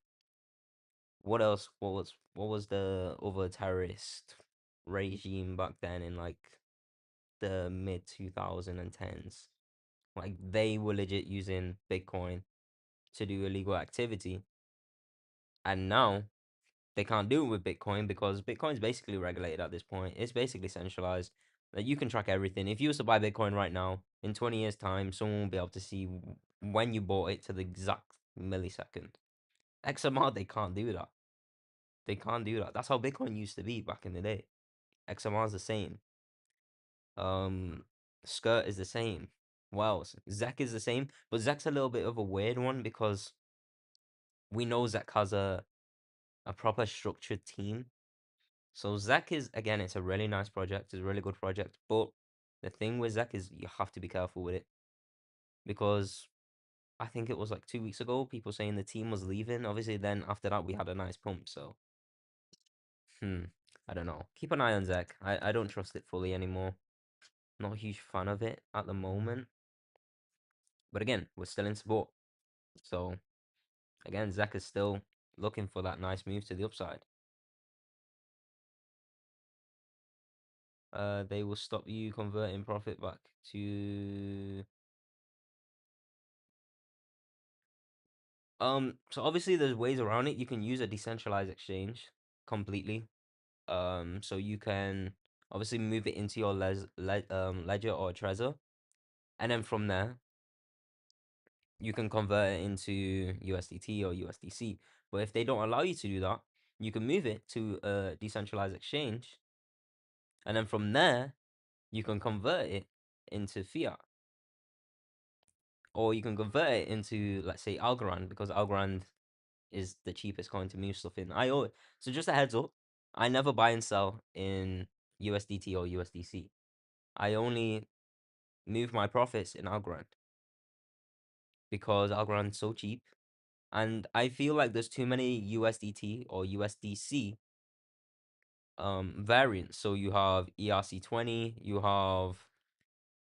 what else? What was the other terrorist regime back then in like the mid 2010s? Like they were legit using Bitcoin to do illegal activity, and now they can't do it with Bitcoin because Bitcoin's basically regulated at this point. It's basically centralized. Like you can track everything. If you was to buy Bitcoin right now, in 20 years' time, someone will be able to see when you bought it to the exact millisecond. XMR, they can't do that. They can't do that. That's how Bitcoin used to be back in the day. XMR is the same. Um, Skirt is the same. What else? Zach is the same, but Zach's a little bit of a weird one because we know Zach has a proper structured team. So Zach is again, it's a really nice project. It's a really good project, but the thing with Zach is you have to be careful with it because I think it was like 2 weeks ago, people saying the team was leaving. Obviously, then after that we had a nice pump. So hmm, I don't know. Keep an eye on Zach. I don't trust it fully anymore. Not a huge fan of it at the moment. But again, we're still in support. So again, Zach is still looking for that nice move to the upside. They will stop you converting profit back to so obviously there's ways around it. You can use a decentralized exchange completely. So you can obviously move it into your ledger or Trezor, and then from there you can convert it into USDT or USDC. But if they don't allow you to do that, you can move it to a decentralized exchange, and then from there you can convert it into fiat, or you can convert it into, let's say, Algorand, because Algorand is the cheapest coin to move stuff in. So just a heads up, I never buy and sell in USDT or USDC. I only move my profits in Algorand because Algorand's so cheap. And I feel like there's too many USDT or USDC variants. So you have ERC20, you have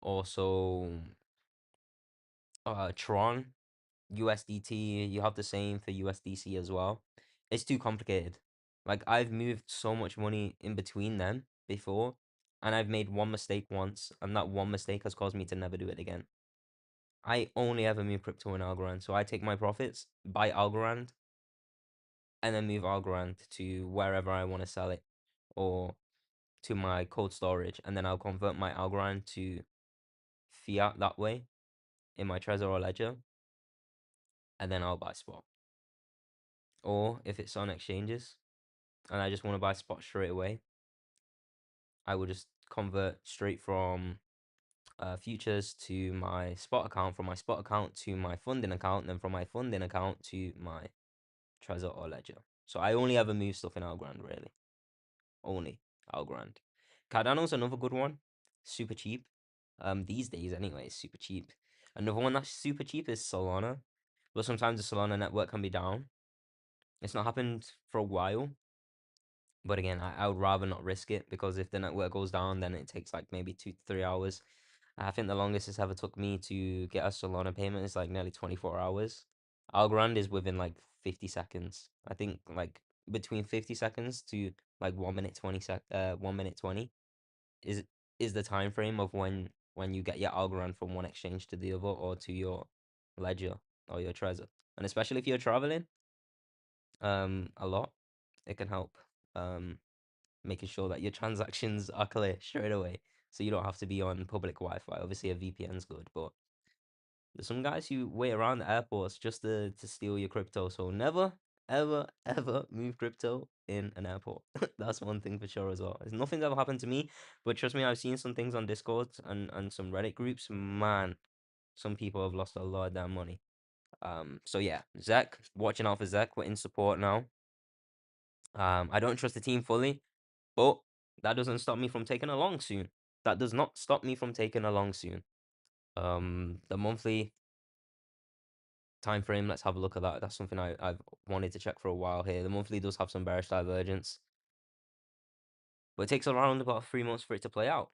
also Tron, USDT, you have the same for USDC as well. It's too complicated. Like I've moved so much money in between them before, and I've made one mistake once, and that one mistake has caused me to never do it again. I only ever move crypto in Algorand, so I take my profits, buy Algorand, and then move Algorand to wherever I want to sell it, or to my cold storage, and then I'll convert my Algorand to fiat that way in my Trezor or Ledger, and then I'll buy spot. Or if it's on exchanges and I just want to buy spot straight away, I will just convert straight from futures to my spot account, from my spot account to my funding account, and then from my funding account to my Trezor or Ledger. So I only ever move stuff in Algorand, really. Only Algorand. Cardano's another good one. Super cheap. These days anyway, super cheap. Another one that's super cheap is Solana. But sometimes the Solana network can be down. It's not happened for a while. But again, I would rather not risk it because if the network goes down, then it takes like maybe 2 to 3 hours. I think the longest it's ever took me to get a Solana payment is like nearly 24 hours. Algorand is within like 50 seconds. I think like between 50 seconds to like 1 minute 1 minute 20 is is the time frame of when you get your Algorand from one exchange to the other or to your ledger or your Trezor. And especially if you're traveling a lot, it can help making sure that your transactions are clear straight away. So you don't have to be on public Wi-Fi. Obviously, a VPN's good, but there's some guys who wait around the airports just to steal your crypto. So never, ever, ever move crypto in an airport. That's one thing for sure as well. There's nothing's ever happened to me, but trust me, I've seen some things on Discord and some Reddit groups. Man, some people have lost a lot of their money. So yeah, Zach, watching out for Zach. We're in support now. I don't trust the team fully, but that doesn't stop me from taking a long soon. That does not stop me from taking a long soon. The monthly time frame, let's have a look at that. That's something I've wanted to check for a while here. The monthly does have some bearish divergence, but it takes around about 3 months for it to play out.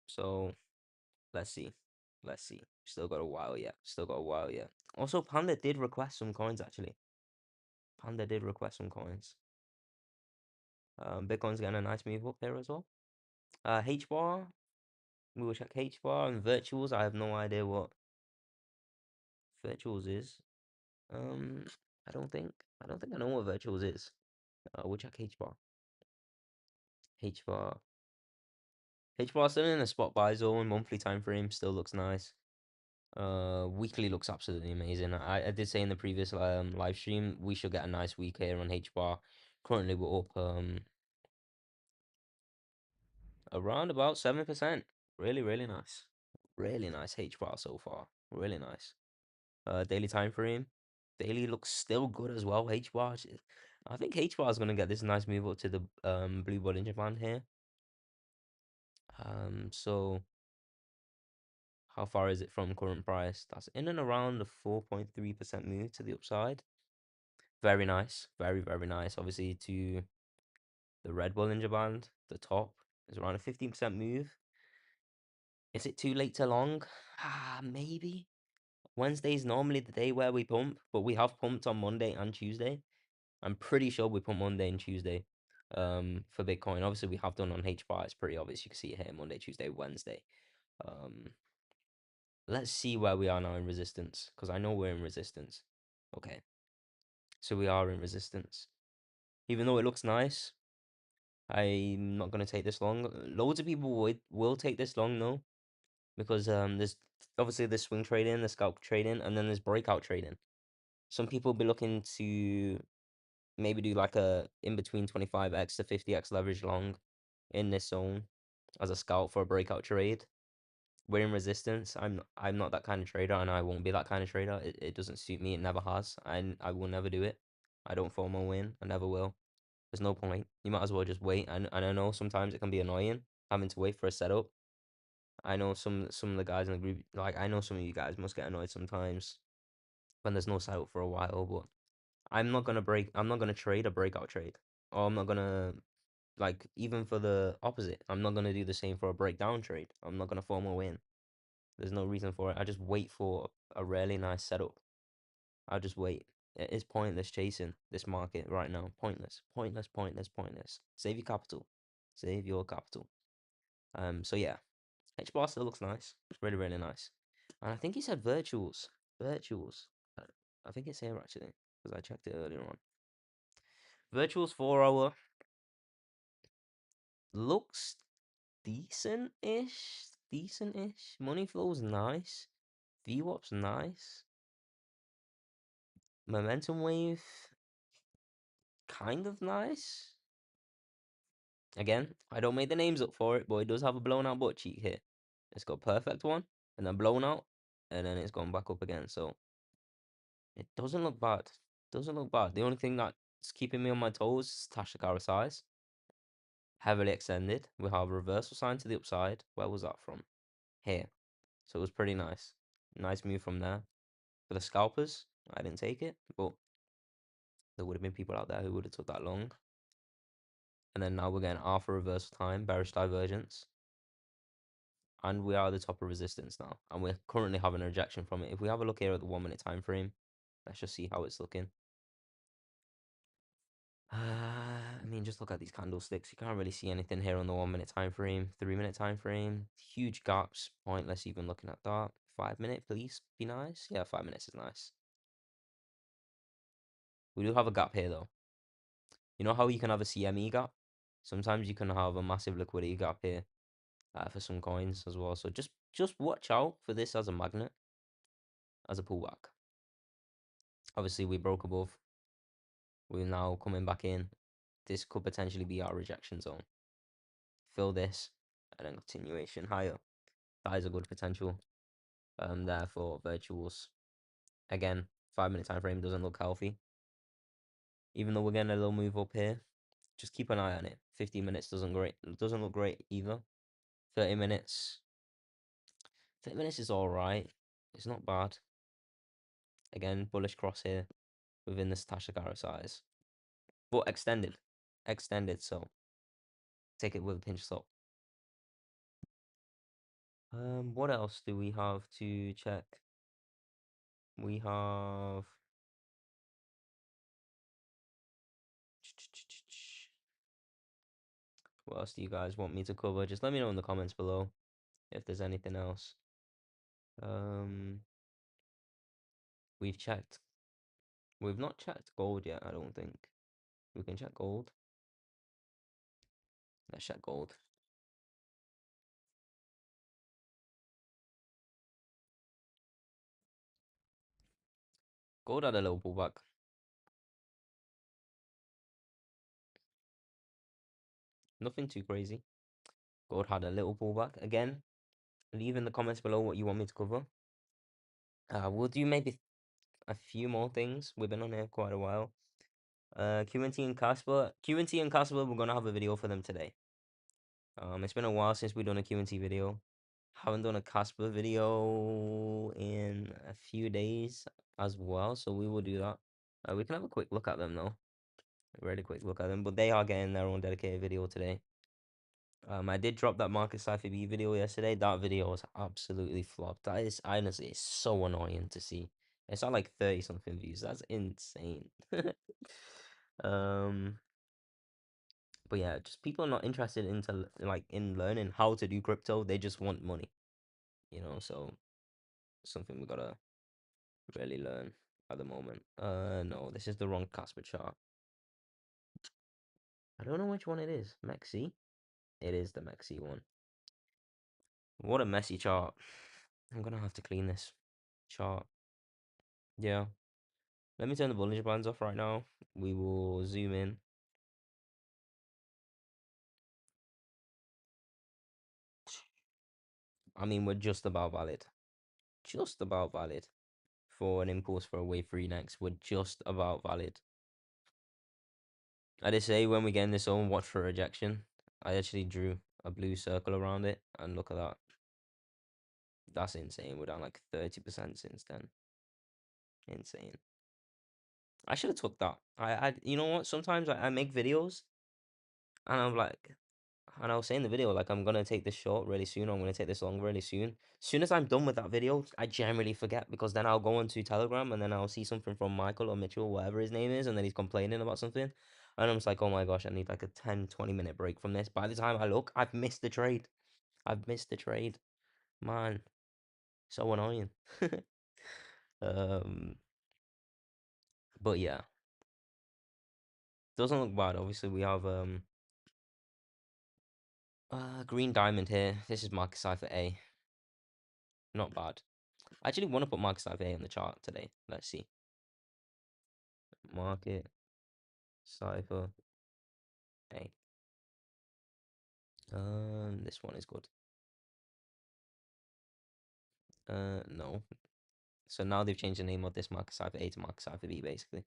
So let's see. Let's see. Still got a while yet. Still got a while yet. Also, Panda did request some coins actually. Panda did request some coins. Bitcoin's getting a nice move up there as well. H bar. We will check H bar and virtuals. I have no idea what virtuals is. Um, I don't think I know what virtuals is. We'll check H bar. H bar. H bar still in a spot buy zone. Monthly time frame still looks nice. Weekly looks absolutely amazing. I did say in the previous live stream we should get a nice week here on H bar. Currently we're up around about 7%. Really nice. Really nice H bar so far. Really nice. Daily time frame. Daily looks still good as well. H bar. I think H bar is gonna get this nice move up to the blue Bollinger Band here. So how far is it from current price? That's in and around the 4.3% move to the upside. Very nice. Very nice. Obviously to the red Bollinger Band, the top is around a 15% move. Is it too late to long? Maybe. Wednesday's normally the day where we pump, but we have pumped on Monday and Tuesday. I'm pretty sure we pump Monday and Tuesday for Bitcoin. Obviously, we have done on H bar. It's pretty obvious. You can see it here Monday, Tuesday, Wednesday. Um, let's see where we are now in resistance because I know we're in resistance. Okay, so we are in resistance. Even though it looks nice, I'm not gonna take this long. Loads of people will take this long though, because there's obviously there's swing trading, there's scalp trading, and then there's breakout trading. Some people will be looking to maybe do like a in between 25x to 50x leverage long in this zone as a scout for a breakout trade. We're in resistance. I'm not that kind of trader, and I won't be that kind of trader. It doesn't suit me. It never has. I will never do it. I don't FOMO win. I never will. There's no point. You might as well just wait. And I know sometimes it can be annoying having to wait for a setup. I know some of the guys in the group, like I know some of you guys must get annoyed sometimes when there's no setup for a while. But I'm not gonna trade a breakout trade, or I'm not gonna like even for the opposite. I'm not gonna do the same for a breakdown trade. I'm not gonna FOMO win. There's no reason for it. I just wait for a really nice setup. I'll just wait. It is pointless chasing this market right now. Pointless. Save your capital. Save your capital. So yeah, H bar still looks nice. It's really nice. And I think he said virtuals. Virtuals. I think it's here actually because I checked it earlier on. Virtuals 4 hour looks decent-ish. Decent-ish. Money flow's nice. VWAP's nice. Momentum wave, kind of nice. Again, I don't make the names up for it, but it does have a blown out butt cheek here. It's got perfect one, and then blown out, and then it's gone back up again. So it doesn't look bad. Doesn't look bad. The only thing that's keeping me on my toes is Tashikara size. Heavily extended. We have a reversal sign to the upside. Where was that from? Here. So it was pretty nice. Nice move from there. For the scalpers, I didn't take it, but there would have been people out there who would have took that long. And then now we're getting alpha reversal time, bearish divergence. and we are at the top of resistance now, and we're currently having a rejection from it. If we have a look here at the 1 minute time frame, let's just see how it's looking. I mean, just look at these candlesticks. You can't really see anything here on the 1 minute time frame, 3 minute time frame. Huge gaps. Pointless even looking at that. 5 minute, please be nice. Yeah, 5 minutes is nice. We do have a gap here though. You know how you can have a CME gap? Sometimes you can have a massive liquidity gap here for some coins as well. So just watch out for this as a magnet, as a pullback. Obviously, we broke above. We're now coming back in. This could potentially be our rejection zone. Fill this and then continuation higher. That is a good potential. Therefore, virtuals. Again, 5 minute time frame doesn't look healthy. Even though we're getting a little move up here, just keep an eye on it. 15 minutes doesn't look great either. 30 minutes. 30 minutes is alright. It's not bad. Again, bullish cross here within the Tashikara size. But extended. Extended, so take it with a pinch of salt. What else do we have to check? We have what else do you guys want me to cover? Just let me know in the comments below if there's anything else. We've checked. We've not checked gold yet, I don't think. We can check gold. Let's check gold. Gold had a little pullback. Nothing too crazy. Gold had a little pullback. Again, leave in the comments below what you want me to cover. We'll do maybe a few more things. We've been on here quite a while. QNT and Casper. QNT and Casper, we're gonna have a video for them today. It's been a while since we've done a QNT video. Haven't done a Casper video in a few days as well, so we will do that. We can have a quick look at them though. A really quick look at them, but they are getting their own dedicated video today. I did drop that Market Cypher B video yesterday. That video was absolutely flopped. That is honestly, it's so annoying to see. It's at like 30 something views. That's insane. um, but yeah, just people are not interested into like in learning how to do crypto. They just want money, So something we gotta really learn at the moment. No, this is the wrong Casper chart. I don't know which one it is. Mexi. It is the Mexi one. What a messy chart. I'm gonna have to clean this chart. Yeah. Let me turn the Bollinger Bands off right now. We will zoom in. I mean, we're just about valid. Just about valid. For an impulse for a wave 3 next. We're just about valid. I did say when we get in this zone, watch for rejection. I actually drew a blue circle around it. And look at that. That's insane. We're down like 30% since then. Insane. I should have took that. You know what? Sometimes I make videos and I'm like, and I was saying in the video, like, I'm gonna take this short really soon. I'm gonna take this long really soon. As soon as I'm done with that video, I generally forget because then I'll go onto Telegram and then I'll see something from Michael or Mitchell, whatever his name is, and then he's complaining about something. And I'm just like, oh my gosh, I need like a 10-20 minute break from this. By the time I look, I've missed the trade. I've missed the trade. Man, so annoying. um, but yeah, doesn't look bad. Obviously, we have green diamond here. This is market cipher A. Not bad. I actually want to put market cipher A on the chart today. Let's see. Market cipher A. This one is good. No. So now they've changed the name of this market cipher A to market cipher B, basically.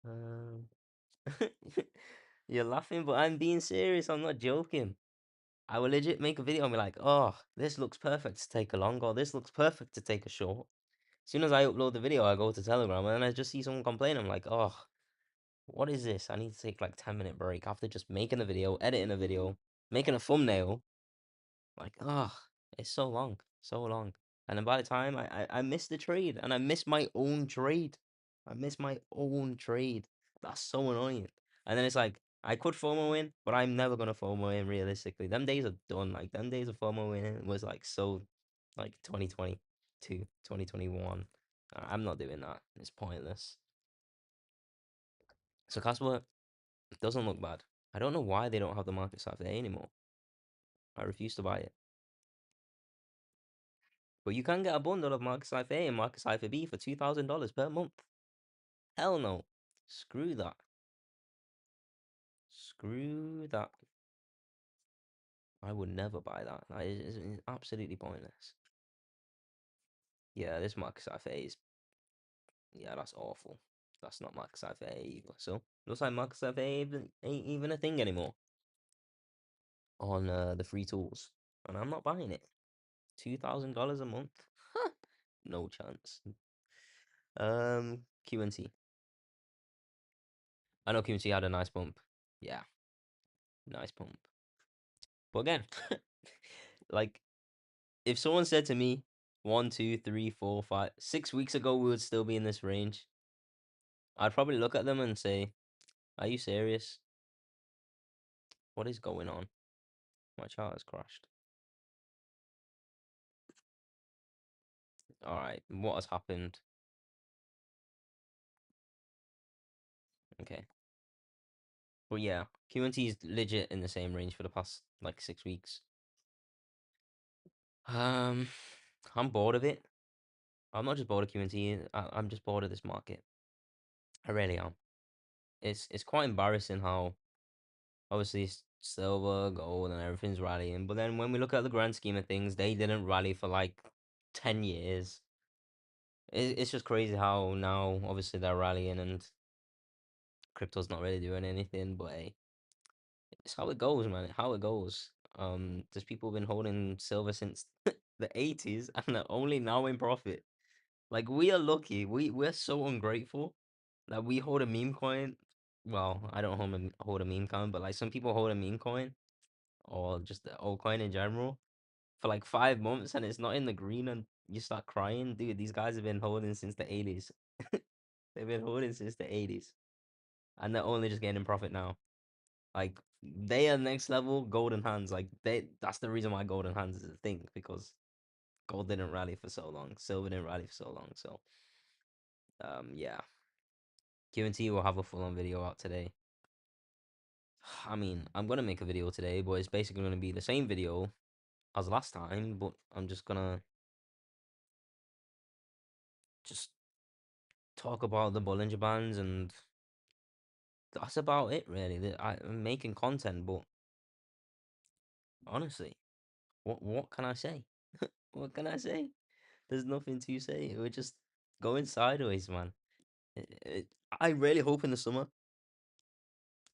Um, you're laughing, but I'm being serious. I'm not joking. I will legit make a video and be like, oh, this looks perfect to take a long, or this looks perfect to take a short. As soon as I upload the video, I go to Telegram and then I just see someone complain. I'm like, oh, what is this? I need to take like 10-minute break after just making a video, editing a video, making a thumbnail. Like, it's so long, so long. And then by the time I missed the trade and I missed my own trade. I missed my own trade. That's so annoying. And then it's like, I could FOMO in, but I'm never gonna FOMO in realistically. Them days are done. Like, them days of FOMO in was like so, like 2022, 2021. I'm not doing that. It's pointless. So Casper doesn't look bad. I don't know why they don't have the market side A anymore. I refuse to buy it. But you can get a bundle of Market Cipher A and Market Cipher B for $2,000 per month. Hell no. Screw that. Screw that. I would never buy that. That is absolutely pointless. Yeah, this Market Cipher A is... Yeah, that's awful. That's not Market Cipher A either. So, looks like Market Cipher A ain't even a thing anymore on the free tools. And I'm not buying it. $2,000 a month? No chance. QNT. I know QNT had a nice bump. Yeah, nice pump. But again, like if someone said to me 6 weeks ago we would still be in this range, I'd probably look at them and say, "Are you serious? What is going on? My chart has crashed. All right, what has happened? Okay, but yeah, QNT is legit in the same range for the past like 6 weeks. Um, I'm bored of it. I'm not just bored of QNT. I'm just bored of this market. I really am. It's quite embarrassing how obviously silver, gold, and everything's rallying. But then when we look at the grand scheme of things, they didn't rally for like 10 years. It's just crazy how now obviously they're rallying and crypto's not really doing anything. But hey, it's how it goes, man. How it goes. There's people been holding silver since the 80s and they're only now in profit. Like we are lucky. We're so ungrateful that we hold a meme coin. Well, I don't hold a meme coin, but like some people hold a meme coin or just the altcoin in general for like 5 months and it's not in the green and you start crying. Dude, these guys have been holding since the 80s. They've been holding since the 80s and they're only just getting profit now. Like they are next level golden hands. Like that's the reason why golden hands is a thing because gold didn't rally for so long, silver didn't rally for so long. So yeah. QNT will have a full on video out today. I mean, I'm gonna make a video today, but it's basically gonna be the same video as last time, but I'm just gonna just talk about the Bollinger Bands, and that's about it, really. I'm making content, but honestly, what can I say? What can I say? There's nothing to say. We're just going sideways, man. I really hope in the summer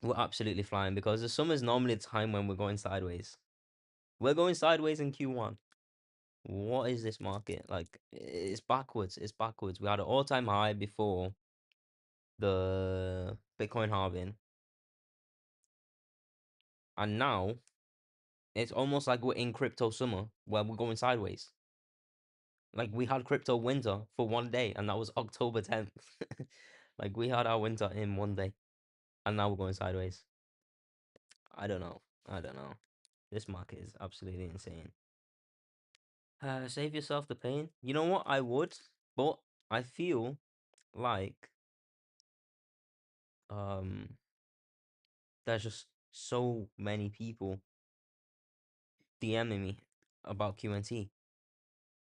we're absolutely flying because the summer is normally the time when we're going sideways. We're going sideways in Q1. What is this market? Like, it's backwards. It's backwards. We had an all-time high before the Bitcoin halving, and now it's almost like we're in crypto summer where we're going sideways. Like we had crypto winter for one day, and that was October 10th. Like we had our winter in one day, and now we're going sideways. I don't know. I don't know. This market is absolutely insane. Save yourself the pain. You know what? I would, but I feel like um there's just so many people DMing me about QNT.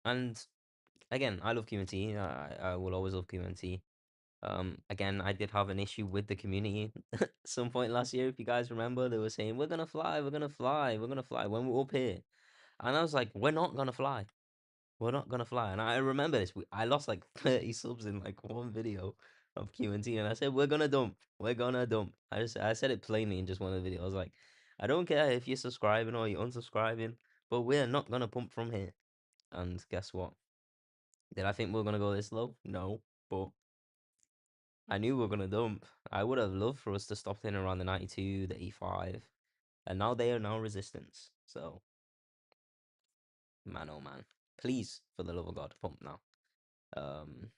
And again, I love QNT. I will always love QNT. Again, I did have an issue with the community at some point last year. If you guys remember, they were saying, "We're gonna fly, we're gonna fly, we're gonna fly" when we're up here. And I was like, "We're not gonna fly. We're not gonna fly." And I remember this. I lost like 30 subs in like one video of QNT, and I said, "We're gonna dump. We're gonna dump." I said it plainly in just one of the videos. I was like, "I don't care if you're subscribing or you're unsubscribing, but we're not gonna pump from here." And guess what? Did I think we were gonna go this low? No, but I knew we were gonna dump. I would have loved for us to stop in around the 92, the 85, and now they are now resistance. So Man, oh man. Please, for the love of God, pump now. Um,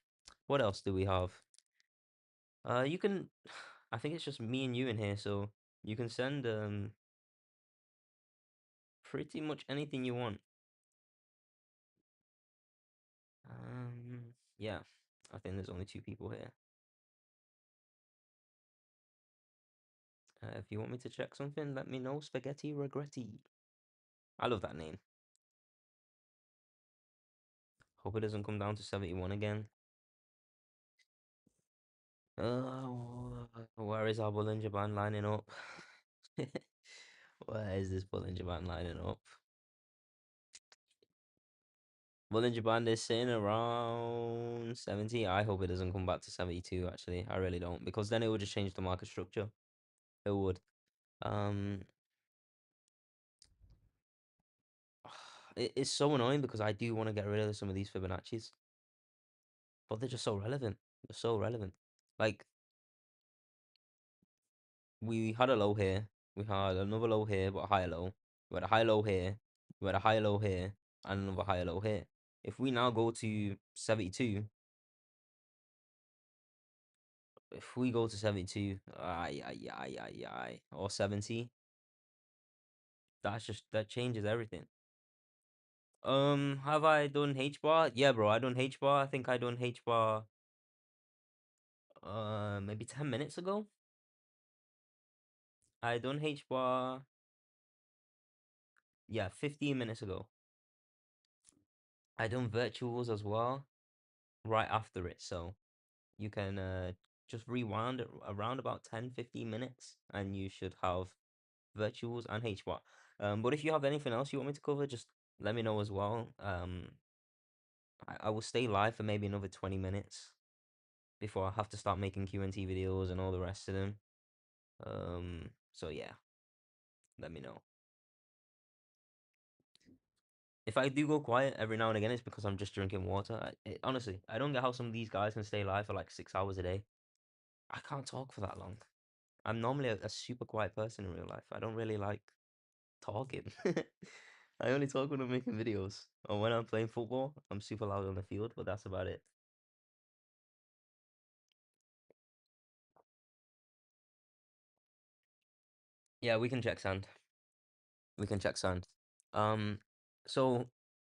what else do we have? You can. I think it's just me and you in here, so you can send pretty much anything you want. Yeah. I think there's only two people here. If you want me to check something, let me know. Spaghetti Regretti. I love that name. Hope it doesn't come down to 71 again. Where is our Bollinger Band lining up? Where is this Bollinger Band lining up? Bollinger Band is sitting around 70. I hope it doesn't come back to 72, actually. I really don't. Because then it would just change the market structure. It would. Um, it's so annoying because I do want to get rid of some of these Fibonacci's. But they're just so relevant. They're so relevant. Like, we had a low here. We had another low here, but a higher low. We had a high low here. We had a high low here, and another higher low here. If we now go to 72, if we go to 72, or 70, that changes everything. Have I done H bar? Yeah, bro, I done H bar. I think I done H bar maybe 10 minutes ago. I done H bar, yeah, 15 minutes ago. I done virtuals as well right after it, so you can just rewind it around about 10-15 minutes and you should have virtuals and H bar. But if you have anything else you want me to cover, just let me know as well. I will stay live for maybe another 20 minutes before I have to start making Q&T videos and all the rest of them. So yeah, let me know. If I do go quiet every now and again, it's because I'm just drinking water. Honestly, I don't get how some of these guys can stay live for like 6 hours a day. I can't talk for that long. I'm normally a super quiet person in real life. I don't really like talking. I only talk when I'm making videos or when I'm playing football. I'm super loud on the field, but that's about it. Yeah, we can check sand. We can check sand. Um, so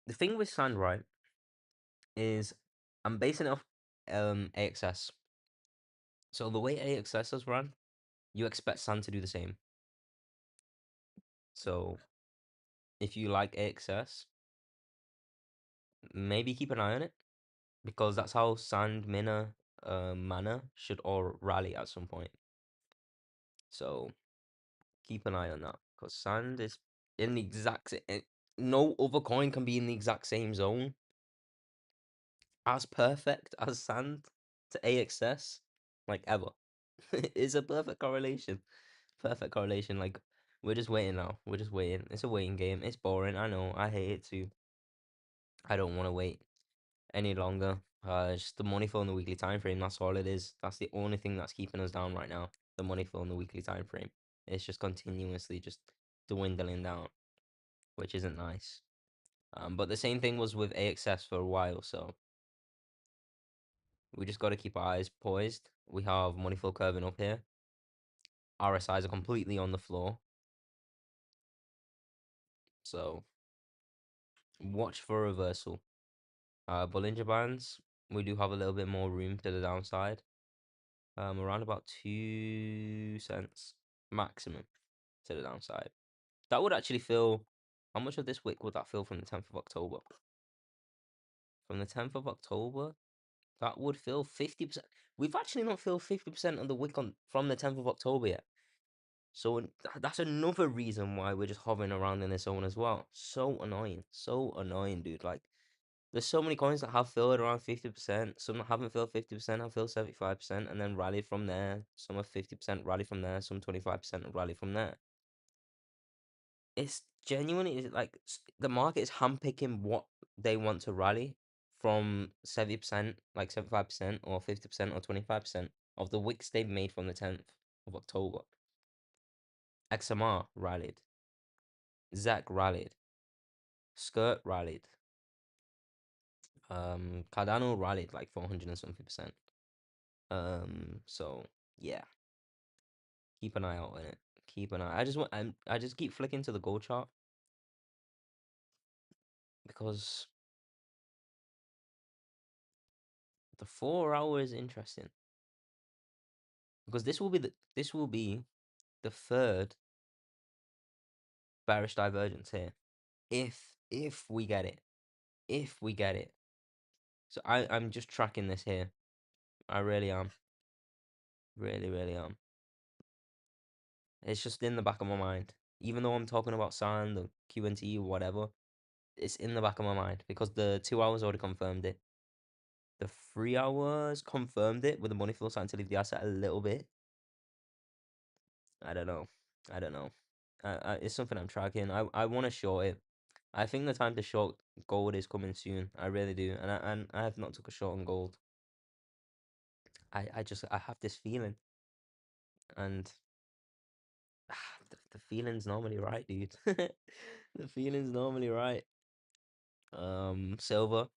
the thing with sand, right, is I'm basing it off AXS. So the way AXS is run, you expect sand to do the same. So if you like AXS, maybe keep an eye on it because that's how sand, mina, mana should all rally at some point. So keep an eye on that because sand is in the exact same. No other coin can be in the exact same zone as perfect as sand to AXS, like ever. It's a perfect correlation. Perfect correlation. Like we're just waiting now. We're just waiting. It's a waiting game. It's boring. I know. I hate it too. I don't want to wait any longer. It's just the money flow in the weekly time frame. That's all it is. That's the only thing that's keeping us down right now. The money flow in the weekly time frame. It's just continuously just dwindling down, which isn't nice. But the same thing was with AXS for a while, so we just got to keep our eyes poised. We have money flow curving up here. RSIs are completely on the floor, so watch for a reversal. Bollinger Bands, we do have a little bit more room to the downside. Around about 2 cents maximum to the downside. That would actually fill. How much of this wick would that fill from the 10th of October? From the 10th of October, that would fill 50%. We've actually not filled 50% of the wick on from the 10th of October yet. So that's another reason why we're just hovering around in this zone as well. So annoying. So annoying, dude. Like, there's so many coins that have filled around 50%. Some that haven't filled 50%, have filled 75%, and then rallied from there. Some have 50% rally from there. Some 25% rally from there. It's genuinely like the market is handpicking what they want to rally from 70%, like 75% or 50% or 25% of the wicks they've made from the 10th of October. XMR rallied. Zach rallied. Skirt rallied. Cardano rallied like 400 and something percent. So yeah, keep an eye out on it. Keep an eye. I just keep flicking to the gold chart because the 4 hour is interesting because this will be the third bearish divergence here. If we get it, if we get it. So I'm just tracking this here. I really am. Really, really am. It's just in the back of my mind. Even though I'm talking about sand or QNT or whatever, it's in the back of my mind because the 2 hours already confirmed it. The 3 hours confirmed it with the money flow starting to leave the asset a little bit. I don't know. I don't know. It's something I'm tracking. I want to short it. I think the time to short gold is coming soon. I really do. And I have not took a short on gold. I have this feeling, and the feeling's normally right, dude. The feeling's normally right. Silver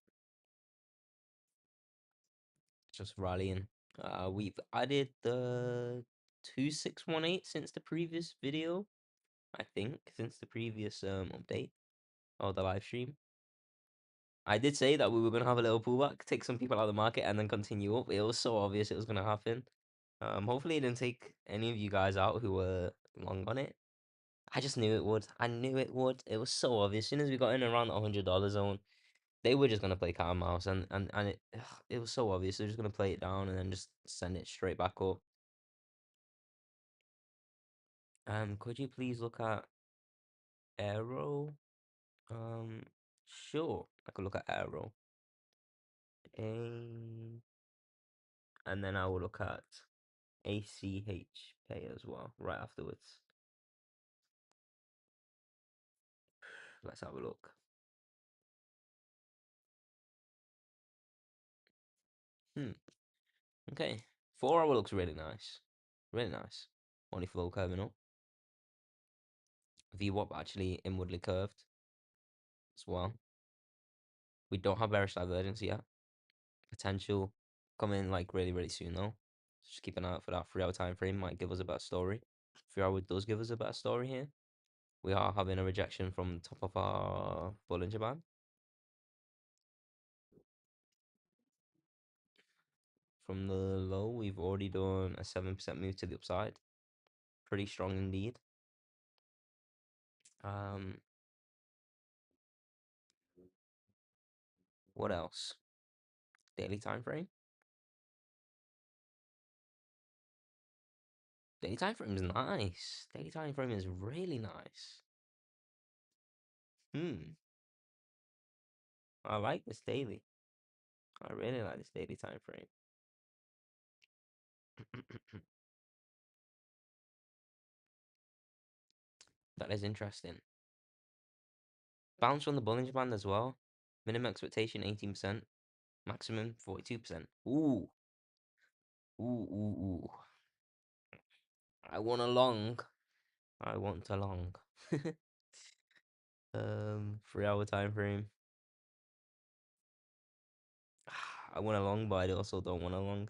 just rallying. We've added the 2618 since the previous video. I think since the previous update or the live stream. I did say that we were gonna have a little pullback, take some people out of the market, and then continue up. It was so obvious it was gonna happen. Hopefully it didn't take any of you guys out who were long on it. I just knew it would. I knew it would. It was so obvious. As soon as we got in around the $100 zone, they were just gonna play cat and mouse, and it was so obvious. They're just gonna play it down and then just send it straight back up. Could you please look at arrow? Sure. I could look at arrow. A, and then I will look at ACH pay as well right afterwards. Let's have a look. Okay. 4 hour looks really nice. Really nice. Money flow curving up. VWAP actually inwardly curved as well. We don't have bearish divergence yet. Potential coming like really, really soon though. Just keep an eye out for that 3 hour time frame. Might give us a better story. 3 hour does give us a better story here. We are having a rejection from the top of our Bollinger Band. From the low, we've already done a 7% move to the upside. Pretty strong indeed. What else? Daily time frame. Daily time frame is nice. Daily time frame is really nice. I like this daily. I really like this daily time frame. That is interesting. Bounce from the Bollinger Band as well. Minimum expectation 18%. Maximum 42%. Ooh. Ooh, ooh, ooh. I want a long. I want a long. 3 hour time frame. I want a long, but I also don't want a long.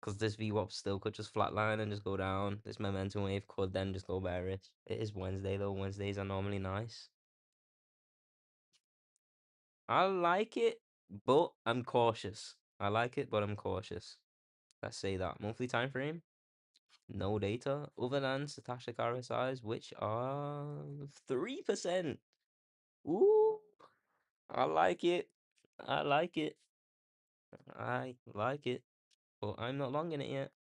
Because this VWAP still could just flatline and just go down. This momentum wave could then just go bearish. It is Wednesday though. Wednesdays are normally nice. I like it, but I'm cautious. I like it, but I'm cautious. Let's say that. Monthly time frame. No data other than stochastic RSIs, which are 3%. Ooh, I like it. I like it. I like it. But I'm not long in it yet.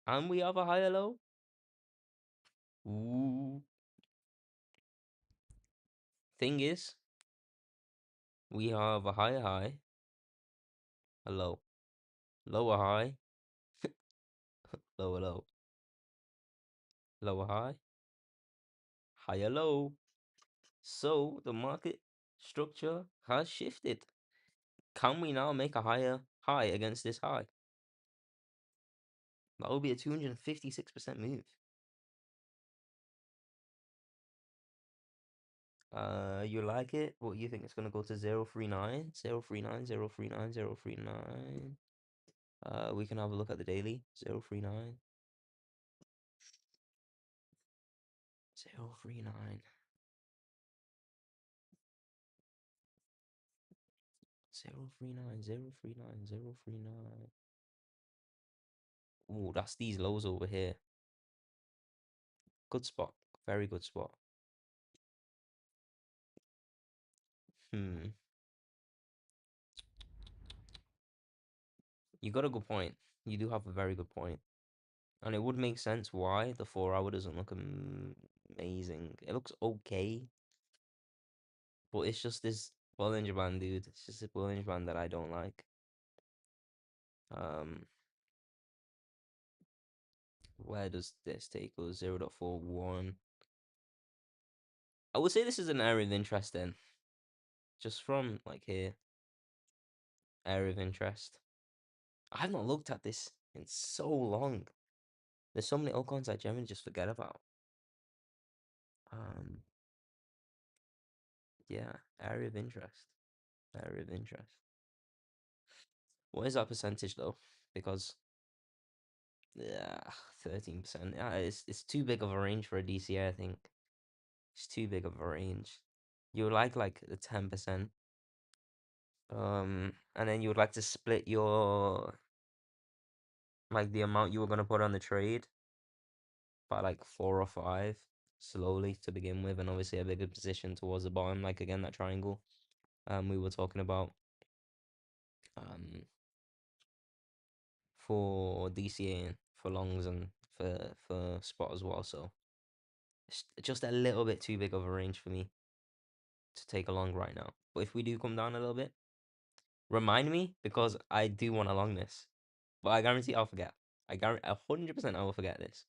And we have a higher low. Ooh. Thing is, we have a higher high, a low, lower high, lower low, lower high, higher low. So the market structure has shifted. Can we now make a higher high against this high? That would be a 256% move. You like it? What you think it's gonna go to 039? 039, 039, 039. We can have a look at the daily. 039. 039. 039, 039, 039. Ooh, that's these lows over here. Good spot. Very good spot. Hmm. You got a good point. You do have a very good point. And it would make sense why the 4 hour doesn't look amazing. It looks okay, but it's just this Bollinger Band, dude. It's just a Bollinger Band that I don't like. Um, where does this take us? 0.41. I would say this is an area of interest then. Just from like here, area of interest. I've not looked at this in so long. There's so many altcoins I generally just forget about. Um, yeah, area of interest. Area of interest. What is that percentage though? Because yeah, 13%. Yeah, it's too big of a range for a DCA, I think. It's too big of a range. You would like the 10%. And then you would like to split your like the amount you were gonna put on the trade by like 4 or 5 slowly to begin with, and obviously a bigger position towards the bottom, like again that triangle we were talking about um for DCA and for longs and for spot as well. So it's just a little bit too big of a range for me to take along right now. But if we do come down a little bit, remind me because I do want to long this. But I guarantee I'll forget. I guarantee 100% I will forget this.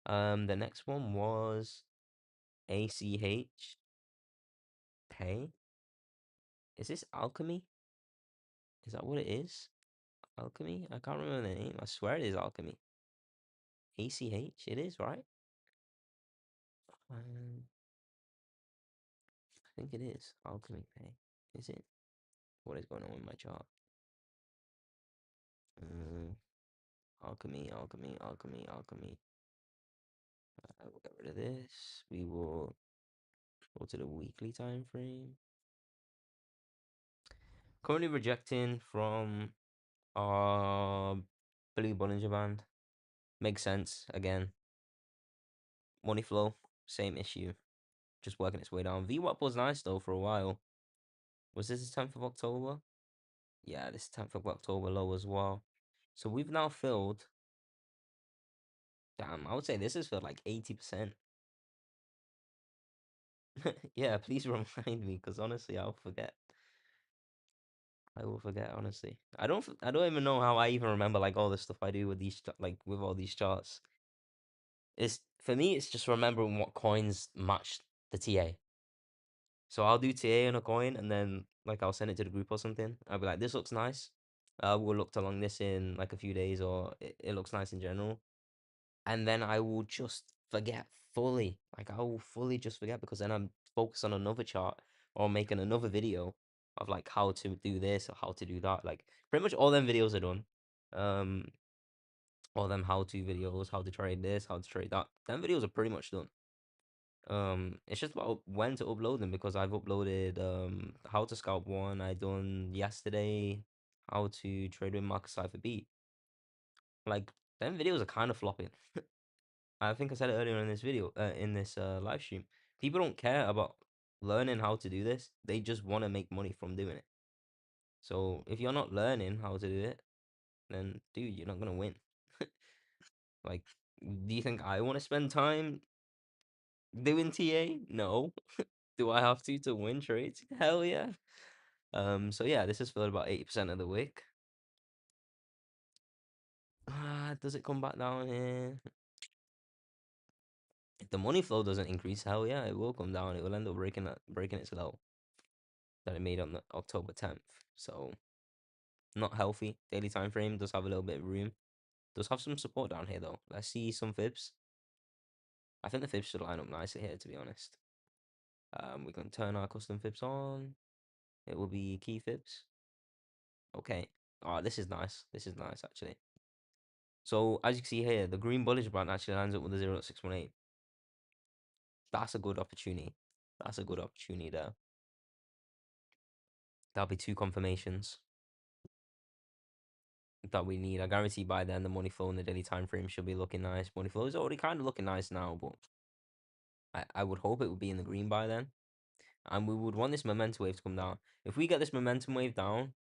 The next one was ACH Pay. Is this Alchemy? Is that what it is? Alchemy? I can't remember the name. I swear it is Alchemy. ACH? It is, right? I think it is Alchemy Pay. Is it? What is going on with my chart? Alchemy, Alchemy, Alchemy, Alchemy. We'll get rid of this. We will go to the weekly time frame. Currently rejecting from our Blue Bollinger Band. Makes sense. Again, money flow, same issue. Just working its way down. VWAP was nice though for a while. Was this the 10th of October? Yeah, this 10th of October low as well. So we've now filled. Damn, I would say this is filled like 80%. Yeah, please remind me, because honestly, I'll forget. I will forget, honestly. I don't even know how I even remember like all the stuff I do with these like with all these charts. It's for me, it's just remembering what coins match the TA. So I'll do TA on a coin, and then like I'll send it to the group or something. I'll be like, this looks nice. We'll look along this in like a few days, or it looks nice in general. And then I will just forget fully. Like I will fully just forget because then I'm focused on another chart or making another video of like how to do this or how to do that. Like pretty much all them videos are done. Um, all them how to videos, how to trade this, how to trade that. Them videos are pretty much done. It's just about when to upload them because I've uploaded how to scalp one I done yesterday, how to trade with Marcus Cypher B. Like them videos are kind of flopping. I think I said it earlier in this video, in this live stream. People don't care about learning how to do this. They just want to make money from doing it. So if you're not learning how to do it, then dude, you're not gonna win. Like, do you think I want to spend time doing TA? No. Do I have to win trades? Hell yeah. So yeah, this is filled about 80% of the week. Does it come back down here? If the money flow doesn't increase, hell yeah, it will come down. It will end up breaking its low that it made on the October 10th. So not healthy. Daily time frame does have a little bit of room. Does have some support down here though. Let's see some fibs. I think the fibs should line up nicely here, to be honest. We can turn our custom fibs on. It will be key fibs. Okay. Oh, this is nice. This is nice actually. So as you can see here, the green bullish band actually lines up with the 0.618. That's a good opportunity. That's a good opportunity there. That'll be two confirmations that we need. I guarantee by then the money flow in the daily time frame should be looking nice. Money flow is already kind of looking nice now, but I would hope it would be in the green by then. And we would want this momentum wave to come down. If we get this momentum wave down,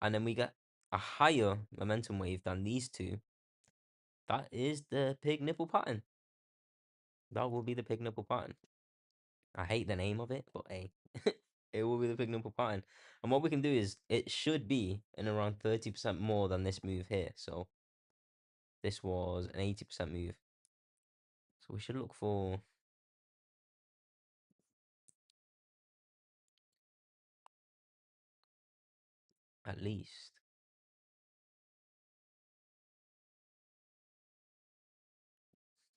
and then we get a higher momentum wave than these two, that is the pig nipple pattern. That will be the pig nipple pattern. I hate the name of it, but hey, it will be the pig nipple pattern. And what we can do is, it should be in around 30% more than this move here. So this was an 80% move. So we should look for at least.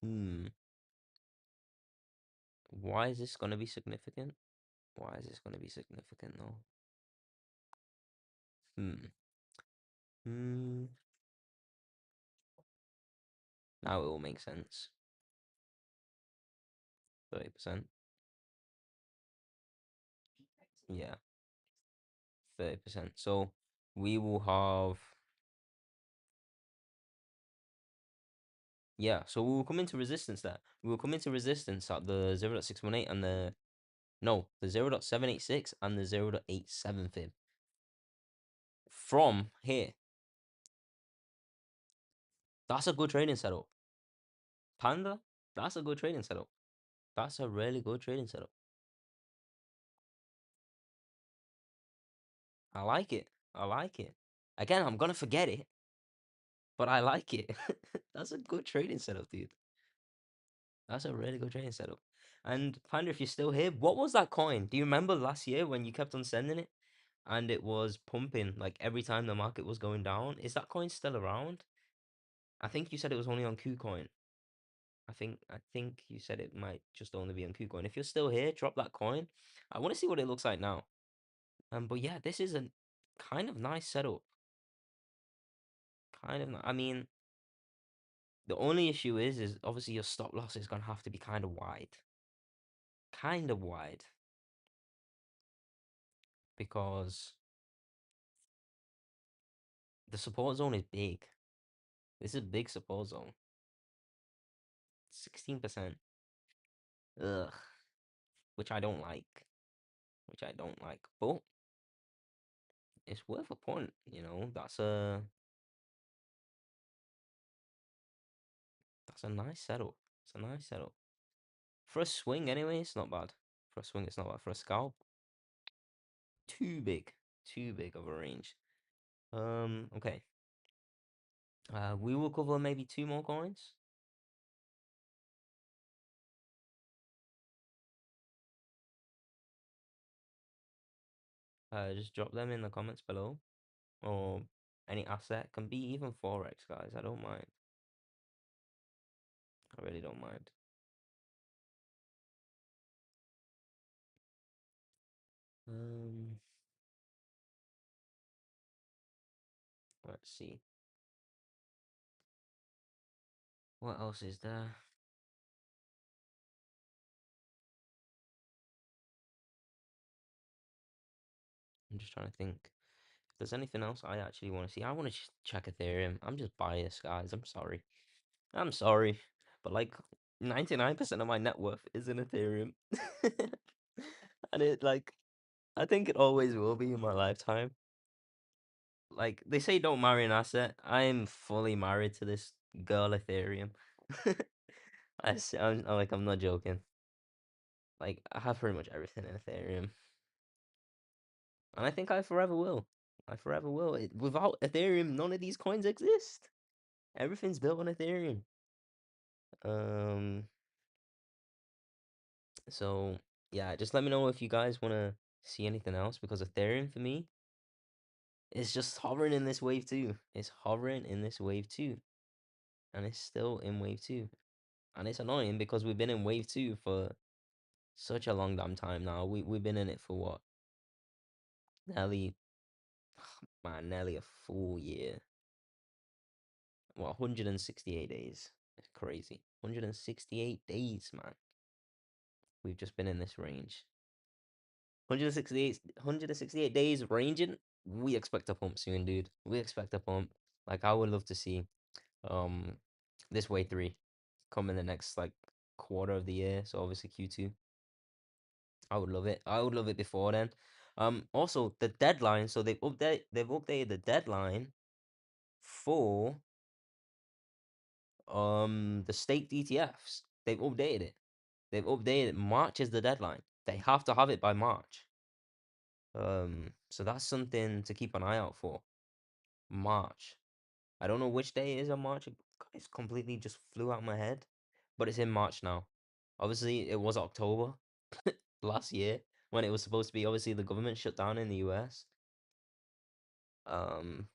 Hmm. Why is this going to be significant? Why is this going to be significant though? Hmm. Hmm. Now it will make sense. 30%. Yeah. 30%. So we will have, yeah, so we will come into resistance there. We will come into resistance at the 0.618 and the, no, the 0.786 and the 0.87 fib. From here. That's a good trading setup. Panda, that's a good trading setup. That's a really good trading setup. I like it. I like it. Again, I'm gonna forget it, but I like it. That's a good trading setup, dude. That's a really good trading setup. And Panda, if you're still here, what was that coin? Do you remember last year when you kept on sending it and it was pumping like every time the market was going down? Is that coin still around? I think you said it was only on KuCoin. I think you said it might just only be on KuCoin. If you're still here, drop that coin. I want to see what it looks like now. But yeah, this is a kind of nice setup. Kind of, I mean, the only issue is obviously your stop loss is gonna have to be kind of wide. Kind of wide. Because the support zone is big. This is a big support zone. 16%. Ugh. Which I don't like. Which I don't like. But it's worth a point, you know. That's a nice setup. It's a nice setup. For a swing anyway, it's not bad. For a swing, it's not bad. For a scalp, too big. Too big of a range. Okay. We will cover maybe two more coins. Just drop them in the comments below. Or any asset. Can be even forex, guys. I don't mind. I really don't mind. Um, let's see. What else is there? I'm just trying to think. If there's anything else I actually want to see, I want to check Ethereum. I'm just biased, guys. I'm sorry. I'm sorry. But like 99% of my net worth is in Ethereum. And it like I think it always will be in my lifetime. Like they say don't marry an asset. I am fully married to this girl Ethereum. I'm like I'm not joking. Like I have pretty much everything in Ethereum. And I think I forever will. I forever will. Without Ethereum, none of these coins exist. Everything's built on Ethereum. Um, so yeah, just let me know if you guys want to see anything else because Ethereum for me is just hovering in this wave too. It's hovering in this wave too, and it's still in wave two, and it's annoying because we've been in wave two for Such a long damn time now. We've been in it for what? Nearly, man, nearly a full year. What, 168 days? It's crazy. 168 days, man. We've just been in this range. 168 days ranging. We expect a pump soon, dude. We expect a pump. Like I would love to see um this wave three come in the next like quarter of the year. So obviously Q2. I would love it. I would love it before then. Also the deadline. So they've updated the deadline for the staked ETFs. They've updated it. They've updated it. March is the deadline. They have to have it by March. So that's something to keep an eye out for. March. I don't know which day it is on March. It's completely just flew out my head, but it's in March now. Obviously, it was October last year when it was supposed to be. Obviously, the government shut down in the US. Um,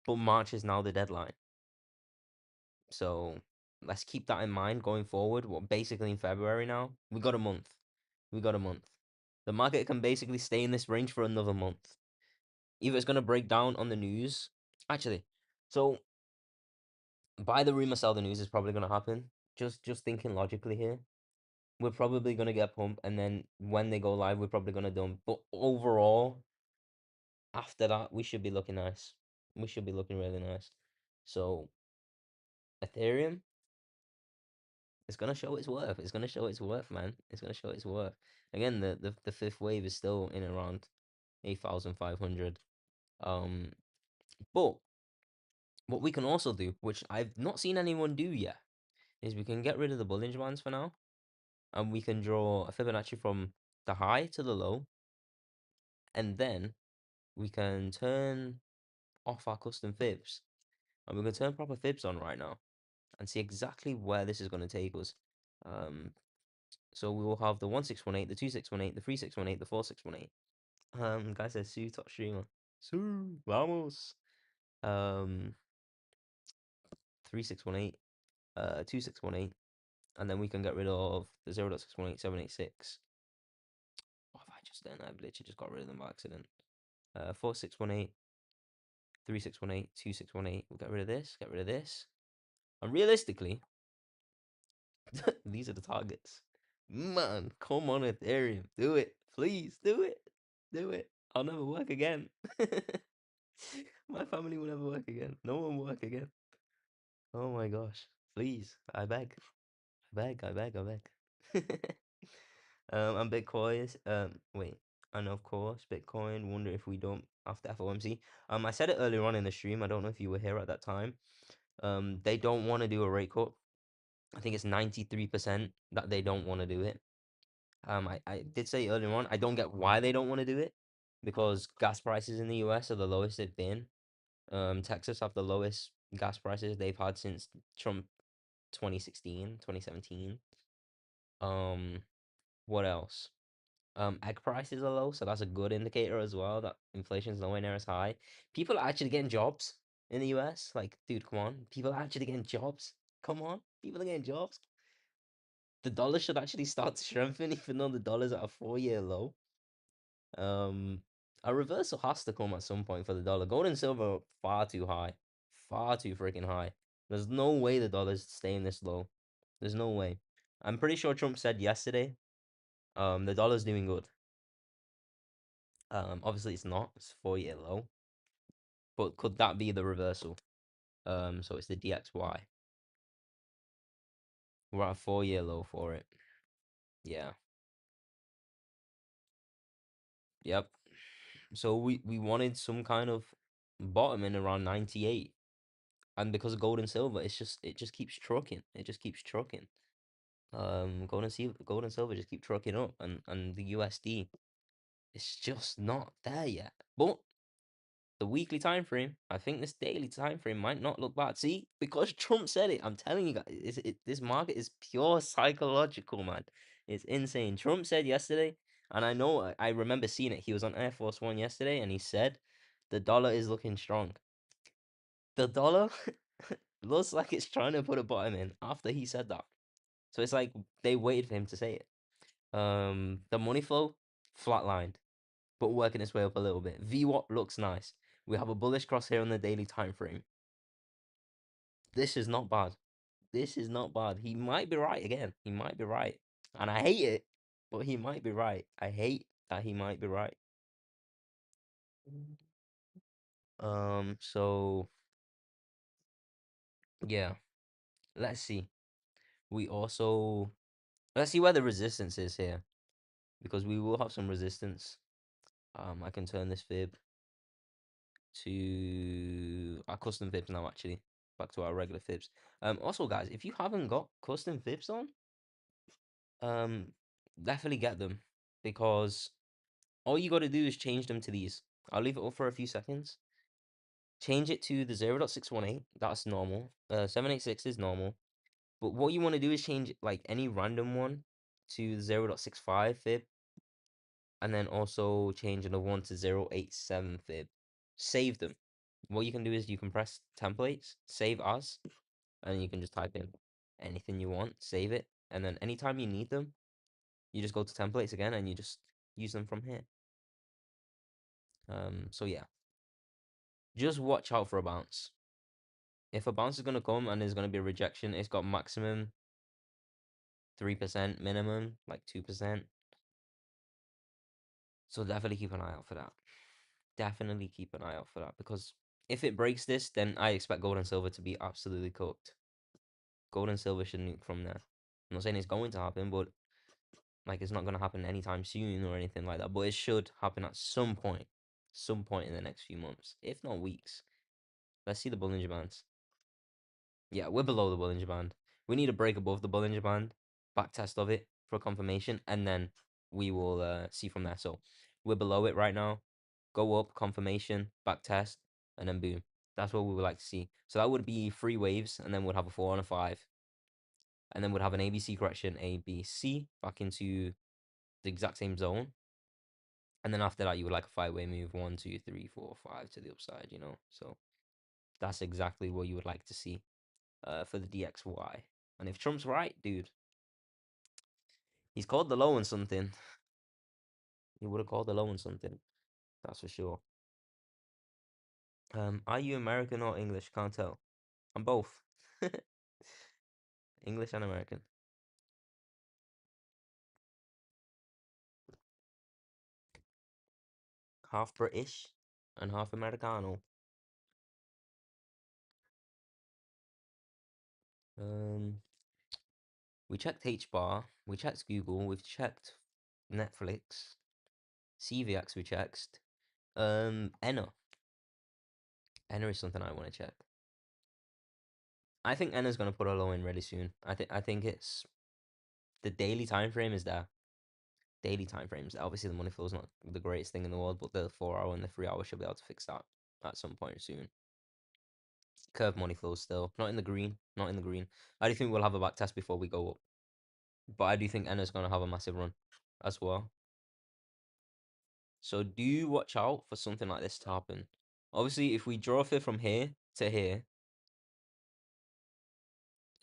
but March is now the deadline. So let's keep that in mind going forward. Well, basically in February now, we got a month. We got a month. The market can basically stay in this range for another month. Either it's gonna break down on the news. Actually, so buy the rumor, sell the news is probably gonna happen. Just thinking logically here. We're probably gonna get pumped, and then when they go live, we're probably gonna dump. But overall, after that, we should be looking nice. We should be looking really nice. So Ethereum is gonna show its worth. It's gonna show its worth, man. It's gonna show its worth. Again, the fifth wave is still in around 8,500. Um, but what we can also do, which I've not seen anyone do yet, is we can get rid of the Bollinger Bands for now, and we can draw a Fibonacci from the high to the low, and then we can turn off our custom fibs, and we can turn proper fibs on right now, and see exactly where this is going to take us. So we will have the 1618, the 2618, the 3618, the 4618. Guy says Sue top streamer. Sue, vamos. 3618, 2618, and then we can get rid of the 0.618, 786. What have I just done? I've literally just got rid of them by accident. 4618, 3618, 2618. We'll get rid of this, get rid of this. And realistically, these are the targets. Man, come on, Ethereum. Do it. Please, do it. Do it. I'll never work again. My family will never work again. No one will work again. Oh my gosh. Please, I beg. I beg, I beg, I beg. And Bitcoin is wait, and of course Bitcoin. Wonder if we don't after FOMC. I said it earlier on in the stream. I don't know if you were here at that time. They don't want to do a rate cut. I think it's 93% that they don't want to do it. I did say earlier on, I don't get why they don't want to do it, because gas prices in the US are the lowest they've been. Texas have the lowest gas prices they've had since Trump 2016, 2017. What else? Egg prices are low, so that's a good indicator as well that inflation's nowhere near as high. People are actually getting jobs in the US. Like, dude, come on. People are actually getting jobs. Come on. People are getting jobs. The dollar should actually start to strengthen, even though the dollar's at a 4-year low. A reversal has to come at some point for the dollar. Gold and silver are far too high. Far too freaking high. There's no way the dollar's staying this low. There's no way. I'm pretty sure Trump said yesterday, the dollar's doing good. Obviously it's not. It's 4-year low. But could that be the reversal? So it's the DXY. We're at a 4-year low for it. Yeah. Yep. So we wanted some kind of bottom in around 98. And because of gold and silver, it just keeps trucking. It just keeps trucking. Gold and silver just keep trucking up, and the USD, it's just not there yet. But the weekly time frame, I think this daily time frame might not look bad. See, because Trump said it, I'm telling you guys, this market is pure psychological, man. It's insane. Trump said yesterday, and I know I remember seeing it. He was on Air Force One yesterday, and he said the dollar is looking strong. The dollar looks like it's trying to put a bottom in after he said that. So it's like they waited for him to say it. The money flow flatlined, but working its way up a little bit. VWAP looks nice. We have a bullish cross here on the daily time frame. This is not bad. This is not bad. He might be right again. He might be right. And I hate it, but he might be right. I hate that he might be right. So yeah, let's see. We also let's see where the resistance is here. Because we will have some resistance. I can turn this fib to our custom fibs now actually. Back to our regular fibs. Also guys, if you haven't got custom fibs on, um definitely get them because all you got to do is change them to these. I'll leave it up for a few seconds. Change it to the 0.618. That's normal. 786 is normal. But what you want to do is change like any random one to 0.65 fib, and then also change another one to 0.87 fib. Save them. What you can do is you can press templates, save as, and you can just type in anything you want, save it, and then anytime you need them, you just go to templates again and you just use them from here. So yeah, just watch out for a bounce. If a bounce is gonna come and there's gonna be a rejection, it's got maximum 3%, minimum like 2%. So definitely keep an eye out for that. Definitely keep an eye out for that because if it breaks this, then I expect gold and silver to be absolutely cooked. Gold and silver should nuke from there. I'm not saying it's going to happen, but like it's not going to happen anytime soon or anything like that. But it should happen at some point in the next few months, if not weeks. Let's see the Bollinger Bands. Yeah, we're below the Bollinger Band. We need to break above the Bollinger Band, back test of it for confirmation, and then we will see from there. So we're below it right now. Go up, confirmation, back test, and then boom. That's what we would like to see. So that would be 3 waves, and then we'd have a 4 and a 5. And then we'd have an ABC correction, ABC, back into the exact same zone. And then after that, you would like a 5-way move, 1, 2, 3, 4, 5 to the upside, you know? So that's exactly what you would like to see for the DXY. And if Trump's right, dude, he's called the low and something. He would have called the low and something. That's for sure. Are you American or English? Can't tell. I'm both. English and American. Half British and half Americano. Um, we checked HBAR, we checked Google, we've checked Netflix, CVX we checked. Enna. Enna is something I want to check. I think Enna's gonna put a low in really soon. I think it's the daily time frame is there. Daily time frames. Obviously the money flow is not the greatest thing in the world, but the 4 hour and the 3 hour should be able to fix that at some point soon. Curve money flows still. Not in the green. Not in the green. I do think we'll have a back test before we go up. But I do think Enna's gonna have a massive run as well. So do watch out for something like this to happen. Obviously, if we draw a fib from here to here,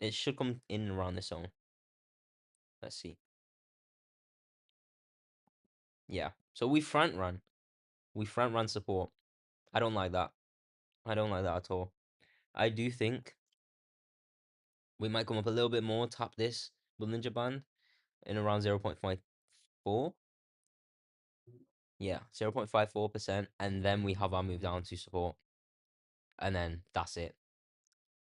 it should come in around this zone. Let's see. Yeah. So we front run. We front run support. I don't like that. I don't like that at all. I do think we might come up a little bit more, tap this with Ninja Band in around 0.54. Yeah, 0.54%. And then we have our move down to support. And then that's it.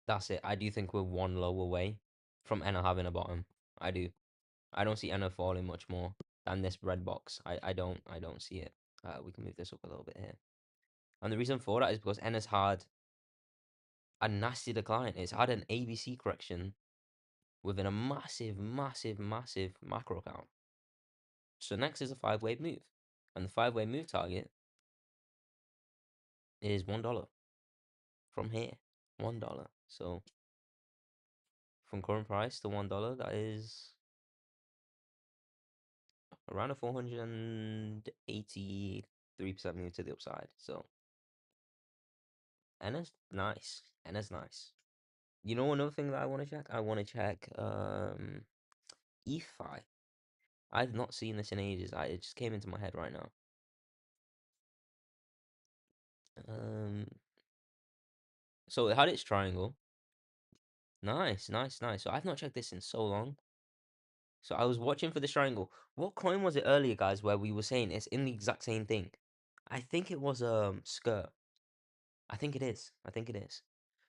That's it. I do think we're one low away from Enna having a bottom. I do. I don't see Enna falling much more than this red box. I don't see it. We can move this up a little bit here. And the reason for that is because Enna's had a nasty decline. It's had an ABC correction within a massive, massive, massive macro count. So next is a 5-wave move. And the 5-wave move target is $1 from here. $1. So from current price to $1, that is around a 483% move to the upside. So Enna's nice. Enna's nice. You know another thing that I want to check? I want to check EFI. I've not seen this in ages. It just came into my head right now. Um, so it had its triangle. Nice, nice, nice. So I've not checked this in so long. So I was watching for this triangle. What coin was it earlier, guys, where we were saying it's in the exact same thing? I think it was skirt. I think it is. I think it is.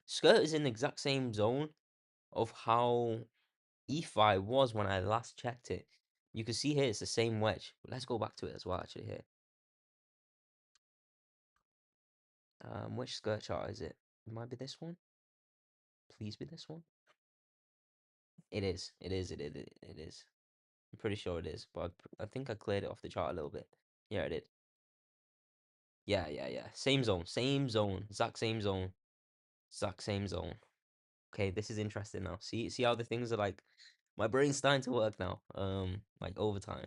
Skirt is in the exact same zone of how EFI was when I last checked it. You can see here it's the same wedge. Let's go back to it as well, actually, here. Which skirt chart is it? It might be this one. Please be this one. It is. It is. It is. I'm pretty sure it is, but I think I cleared it off the chart a little bit. Yeah, I did. Yeah, yeah, yeah. Same zone. Same zone. Exact same zone. Exact same zone. Okay, this is interesting now. See how the things are like. My brain's starting to work now. Like overtime.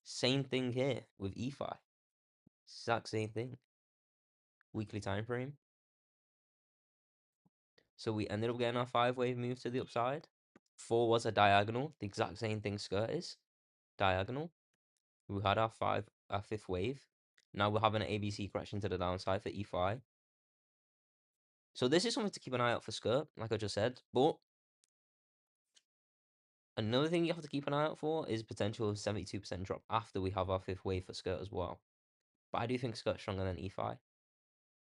Same thing here with EFI. Exact same thing. Weekly time frame. So we ended up getting our 5-wave move to the upside. 4 was a diagonal. The exact same thing skirt is. Diagonal. We had our fifth wave. Now we're having an ABC correction to the downside for E5. So this is something to keep an eye out for skirt, like I just said. But another thing you have to keep an eye out for is potential 72% drop after we have our fifth wave for skirt as well. But I do think skirt's stronger than E5.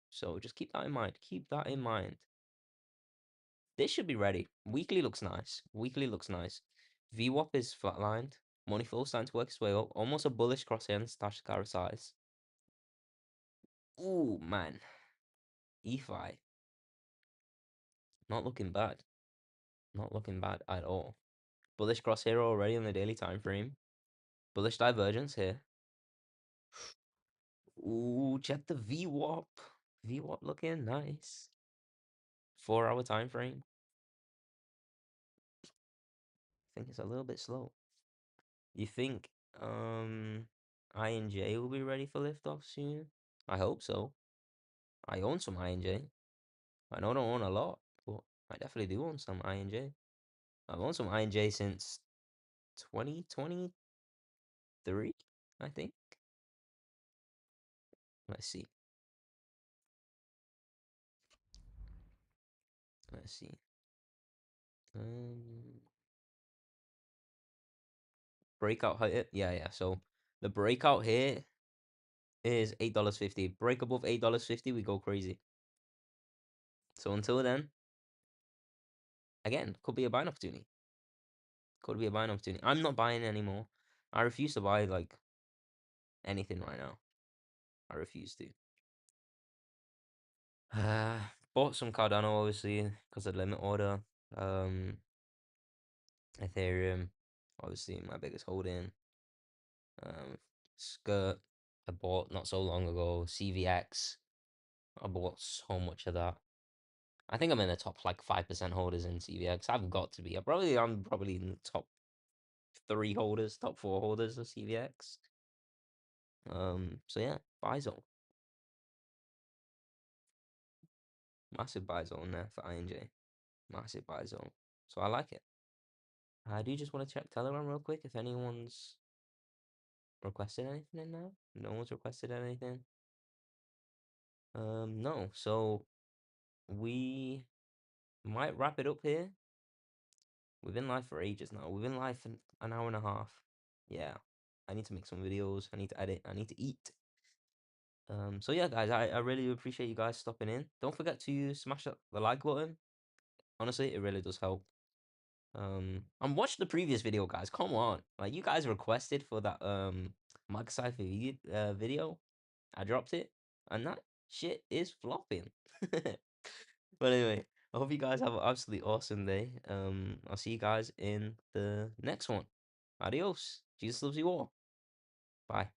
So just keep that in mind. Keep that in mind. This should be ready. Weekly looks nice. Weekly looks nice. VWAP is flatlined. Money flow starting to work its way up. Almost a bullish crosshair and stash carrot size. Ooh, man. E5. Not looking bad. Not looking bad at all. Bullish crosshair already on the daily time frame. Bullish divergence here. Ooh, check the VWAP. VWAP looking nice. 4-hour time frame. I think it's a little bit slow. You think INJ will be ready for liftoff soon? I hope so. I own some INJ. I know I don't own a lot, but I definitely do own some INJ. I've owned some INJ since 2023, I think. Let's see. Let's see. Um, breakout here. Yeah, yeah. So the breakout here is $8.50. Break above $8.50, we go crazy. So until then, again, could be a buying opportunity. Could be a buying opportunity. I'm not buying anymore. I refuse to buy like anything right now. I refuse to. Bought some Cardano obviously because of limit order. Um, Ethereum, obviously my biggest holding. Skirt, I bought not so long ago. CVX, I bought so much of that. I think I'm in the top like 5% holders in CVX. I've got to be. I'm probably in the top 3 holders, top 4 holders of CVX. So yeah, buy zone. Massive buy zone there for INJ. Massive buy zone. So I like it. I do just want to check Telegram real quick if anyone's requested anything in now. No one's requested anything. No. So we might wrap it up here. We've been live for ages now. We've been live for an hour and a half. Yeah. I need to make some videos. I need to edit. I need to eat. So yeah, guys, I really appreciate you guys stopping in. Don't forget to smash the like button. Honestly, it really does help. And watch the previous video, guys. Come on, like you guys requested for that Microsoft video. I dropped it, and that shit is flopping. But anyway, I hope you guys have an absolutely awesome day. I'll see you guys in the next one. Adios. Jesus loves you all. Bye.